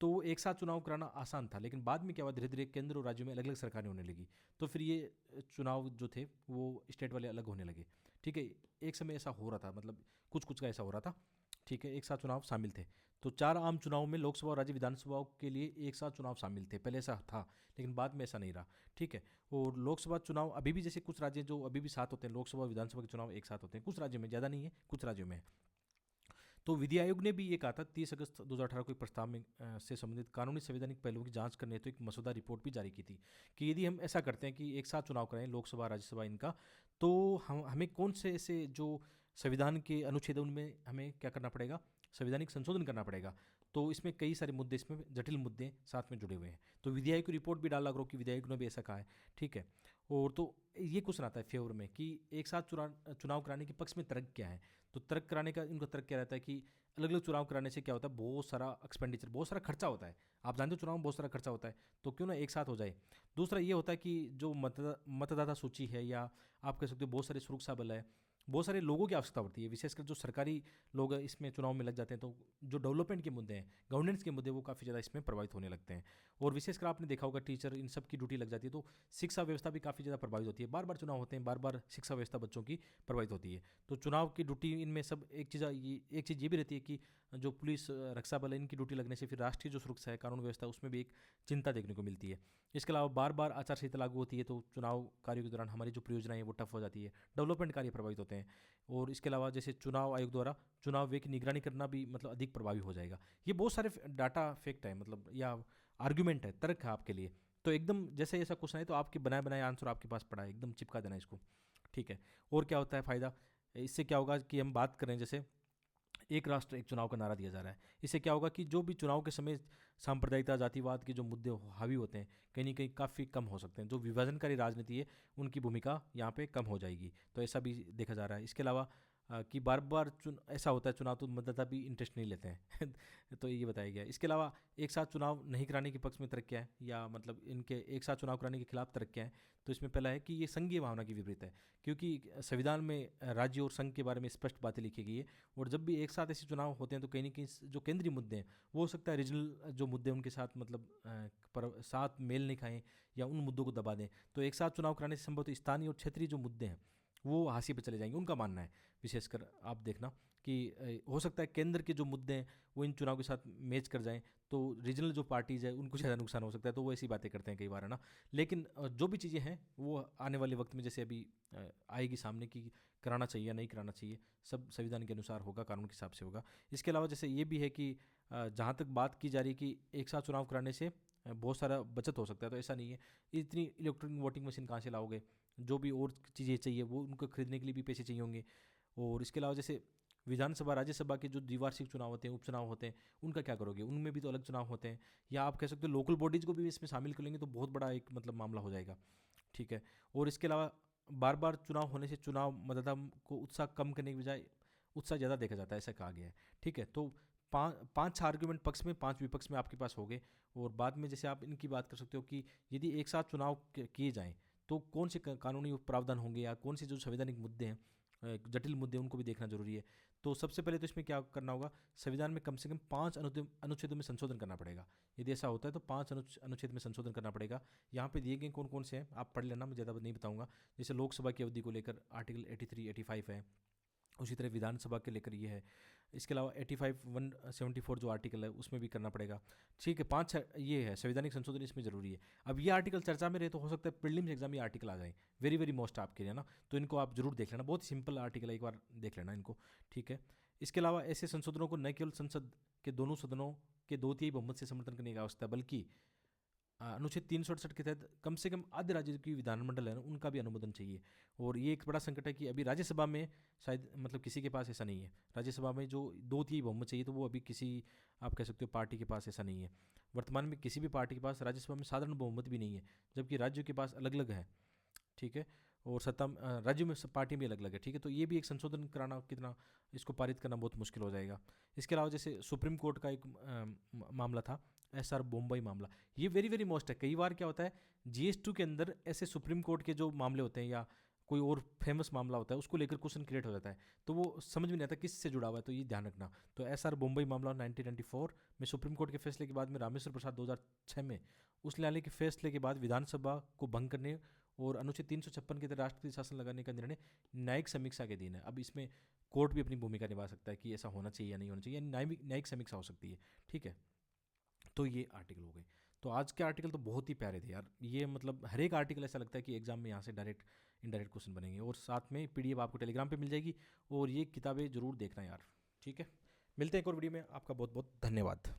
तो एक साथ चुनाव कराना आसान था, लेकिन बाद में क्या हुआ, धीरे धीरे केंद्र और राज्यों में अलग अलग सरकारें होने लगी, तो फिर ये चुनाव जो थे वो स्टेट वाले अलग होने लगे, ठीक है। एक समय ऐसा हो रहा था, मतलब कुछ कुछ का ऐसा हो रहा था, ठीक है। एक साथ चुनाव शामिल थे, तो 4 आम चुनाव में लोकसभा और राज्य विधानसभाओं के लिए एक साथ चुनाव शामिल थे, पहले ऐसा था, लेकिन बाद में ऐसा नहीं रहा, ठीक है। और लोकसभा चुनाव अभी भी, जैसे कुछ राज्य जो अभी भी साथ होते हैं, लोकसभा विधानसभा के चुनाव एक साथ होते हैं, कुछ राज्यों में, ज़्यादा नहीं है, कुछ राज्यों में। तो विधि आयोग ने भी ये कहा था 30 अगस्त 2018 को एक प्रस्ताव में से संबंधित कानूनी संवैधानिक पहलुओं की जांच करने हेतु एक मसौदा रिपोर्ट भी जारी की थी कि यदि हम ऐसा करते हैं कि एक साथ चुनाव कराएं, लोकसभा राज्यसभा इनका, तो हमें कौन से ऐसे जो संविधान के अनुच्छेद उनमें हमें क्या करना पड़ेगा, संवैधानिक संशोधन करना पड़ेगा। तो इसमें कई सारे मुद्दे, इसमें जटिल मुद्दे साथ में जुड़े हुए हैं। तो विधायक की रिपोर्ट भी डाला करो कि विधायक ने भी ऐसा कहा है, ठीक है। और तो ये क्वेश्चन आता है फेवर में कि एक साथ चुनाव कराने के पक्ष में तर्क क्या है। तो तर्क कराने का इनका तर्क क्या रहता है कि अलग अलग चुनाव कराने से क्या होता है, बहुत सारा एक्सपेंडिचर, बहुत सारा खर्चा होता है। आप जानते हो चुनाव में बहुत सारा खर्चा होता है, तो क्यों ना एक साथ हो जाए। दूसरा ये होता है कि जो मतदाता सूची है, या आप कह सकते हो बहुत सारे सुरक्षा बल है, बहुत सारे लोगों की आवश्यकता पड़ती है, विशेषकर जो सरकारी लोग इसमें चुनाव में लग जाते हैं। तो जो डेवलपमेंट के मुद्दे हैं, गवर्नेंस के मुद्दे, वो काफ़ी ज़्यादा इसमें प्रभावित होने लगते हैं। और विशेषकर आपने देखा होगा टीचर इन सब की ड्यूटी लग जाती है, तो शिक्षा व्यवस्था भी काफ़ी ज़्यादा प्रभावित होती है। बार बार चुनाव होते हैं, बार बार शिक्षा व्यवस्था बच्चों की प्रभावित होती है। तो चुनाव की ड्यूटी इनमें सब एक चीज़ ये भी रहती है कि जो पुलिस, रक्षा बल है, इनकी ड्यूटी लगने से फिर राष्ट्रीय जो सुरक्षा है, कानून व्यवस्था, उसमें भी एक चिंता देखने को मिलती है। इसके अलावा बार बार आचार संहिता लागू होती है, तो चुनाव कार्यों के दौरान हमारी जो परियोजनाएं हैं वो टफ हो जाती है, डेवलपमेंट कार्य प्रभावित होते हैं। और इसके अलावा जैसे चुनाव आयोग द्वारा चुनाव व्यय की निगरानी करना भी मतलब अधिक प्रभावी हो जाएगा। ये बहुत सारे डाटा फैक्ट है, मतलब या आर्ग्यूमेंट है, तर्क है आपके लिए। तो एकदम जैसे ऐसा क्वेश्चन है तो आपके बनाए बनाए आंसर आपके पास पड़ा है, एकदम चिपका देना इसको, ठीक है। और क्या होता है फ़ायदा, इससे क्या होगा कि हम बात करें जैसे एक राष्ट्र एक चुनाव का नारा दिया जा रहा है। इससे क्या होगा कि जो भी चुनाव के समय सांप्रदायिकता, जातिवाद के जो मुद्दे हावी होते हैं, कहीं ना कहीं काफ़ी कम हो सकते हैं। जो विभाजनकारी राजनीति है, उनकी भूमिका यहाँ पे कम हो जाएगी। तो ऐसा भी देखा जा रहा है। इसके अलावा कि बार बार ऐसा होता है चुनाव, तो मतदाता भी इंटरेस्ट नहीं लेते हैं तो ये बताया गया है। इसके अलावा एक साथ चुनाव नहीं कराने के पक्ष में तर्क क्या है, या मतलब इनके एक साथ चुनाव कराने के खिलाफ तर्क क्या है। तो इसमें पहला है कि ये संघीय भावना की विपरीत है, क्योंकि संविधान में राज्य और संघ के बारे में स्पष्ट बातें लिखी गई है। और जब भी एक साथ ऐसे चुनाव होते हैं तो कहीं ना कहीं जो केंद्रीय मुद्दे हैं, वो हो सकता है रीजनल जो मुद्दे उनके साथ मतलब साथ मेल नहीं खाएं, या उन मुद्दों को दबा दें। तो एक साथ चुनाव कराने से संभवतः स्थानीय और क्षेत्रीय जो मुद्दे हैं वो हाशिए पर चले जाएंगे, उनका मानना है। विशेषकर आप देखना कि हो सकता है केंद्र के जो मुद्दे हैं वो इन चुनाव के साथ मैच कर जाएं, तो रीजनल जो पार्टीज़ है उनको ज़्यादा नुकसान हो सकता है। तो वो ऐसी बातें करते हैं कई बार, है ना। लेकिन जो भी चीज़ें हैं वो आने वाले वक्त में जैसे अभी आएगी सामने कि कराना चाहिए या नहीं कराना चाहिए, सब संविधान के अनुसार होगा, कानून के हिसाब से होगा। इसके अलावा जैसे ये भी है कि जहाँ तक बात की जा रही है कि एक साथ चुनाव कराने से बहुत सारा बचत हो सकता है, तो ऐसा नहीं है। इतनी इलेक्ट्रॉनिक वोटिंग मशीन कहाँ से लाओगे, जो भी और चीज़ें चाहिए वो उनको खरीदने के लिए भी पैसे चाहिए होंगे। और इसके अलावा जैसे विधानसभा, राज्यसभा के जो द्विवार्षिक चुनाव होते हैं, उपचुनाव होते हैं, उनका क्या करोगे, उनमें भी तो अलग चुनाव होते हैं। या आप कह सकते हो लोकल बॉडीज़ को भी इसमें शामिल कर लेंगे तो बहुत बड़ा एक मतलब मामला हो जाएगा, ठीक है। और इसके अलावा बार बार चुनाव होने से चुनाव मतदाता को उत्साह कम करने की बजाय उत्साह ज़्यादा देखा जाता है, ऐसा कहा गया है, ठीक है। तो पाँच छः आर्ग्यूमेंट पक्ष में, 5 विपक्ष में आपके पास हो गए। और बाद में जैसे आप इनकी बात कर सकते हो कि यदि एक साथ चुनाव किए जाएँ तो कौन से कानूनी प्रावधान होंगे, या कौन से जो संवैधानिक मुद्दे हैं, जटिल मुद्दे, उनको भी देखना जरूरी है। तो सबसे पहले तो इसमें क्या करना होगा, संविधान में कम से कम 5 अनुच्छेदों में संशोधन करना पड़ेगा। यदि ऐसा होता है तो 5 अनुच्छेद में संशोधन करना पड़ेगा। यहाँ पे दिए गए कौन कौन से हैं आप पढ़ लेना, मैं ज़्यादा नहीं बताऊँगा। जैसे लोकसभा की अवधि को लेकर आर्टिकल 83, 85 है, उसी तरह विधानसभा के लेकर ये है। इसके अलावा 85, 174 जो आर्टिकल है उसमें भी करना पड़ेगा, ठीक है। 5 ये है संवैधानिक संशोधन, इसमें जरूरी है। अब ये आर्टिकल चर्चा में रहे तो हो सकता है प्रीलिम्स एग्जाम ये आर्टिकल आ जाए, वेरी वेरी मोस्ट आपके लिए ना। तो इनको आप जरूर देख लेना, बहुत ही सिंपल आर्टिकल है, एक बार देख लेना इनको, ठीक है। इसके अलावा ऐसे संशोधनों को न केवल संसद के दोनों सदनों के 2/3 बहुमत से समर्थन करने की आवश्यकता, बल्कि अनुच्छेद 368 के तहत कम से कम आधे राज्य की विधानमंडल है ना, उनका भी अनुमोदन चाहिए। और ये एक बड़ा संकट है कि अभी राज्यसभा में शायद मतलब किसी के पास ऐसा नहीं है। राज्यसभा में जो 2/3 बहुमत चाहिए, तो वो अभी किसी आप कह सकते हो पार्टी के पास ऐसा नहीं है। वर्तमान में किसी भी पार्टी के पास राज्यसभा में साधारण बहुमत भी नहीं है, जबकि राज्यों के पास अलग अलग है, ठीक है। और सत्ता राज्यों में पार्टी भी अलग अलग है, ठीक है। तो ये भी एक संशोधन कराना, कितना इसको पारित करना बहुत मुश्किल हो जाएगा। इसके अलावा जैसे सुप्रीम कोर्ट का एक मामला था, SR बम्बई मामला, ये वेरी वेरी मोस्ट है। कई बार क्या होता है GS2 के अंदर ऐसे सुप्रीम कोर्ट के जो मामले होते हैं या कोई और फेमस मामला होता है, उसको लेकर क्वेश्चन क्रिएट हो जाता है, तो वो समझ में नहीं आता किससे जुड़ा हुआ है, तो ये ध्यान रखना। तो SR बम्बई मामला 1994 में सुप्रीम कोर्ट के फैसले के बाद में रामेश्वर प्रसाद 2006 में उस न्यायालय के फैसले के बाद विधानसभा को भंग करने और अनुच्छेद 356 के तहत राष्ट्रपति शासन लगाने का निर्णय न्यायिक समीक्षा के दिन है। अब इसमें कोर्ट भी अपनी भूमिका निभा सकता है कि ऐसा होना चाहिए या नहीं होना चाहिए, न्यायिक समीक्षा हो सकती है, ठीक है। तो ये आर्टिकल हो गए। तो आज के आर्टिकल तो बहुत ही प्यारे थे यार, ये मतलब हर एक आर्टिकल ऐसा लगता है कि एग्जाम में यहाँ से डायरेक्ट इनडायरेक्ट क्वेश्चन बनेंगे। और साथ में PDF आपको टेलीग्राम पे मिल जाएगी, और ये किताबें जरूर देखना यार, ठीक है। मिलते हैं एक और वीडियो में, आपका बहुत बहुत धन्यवाद।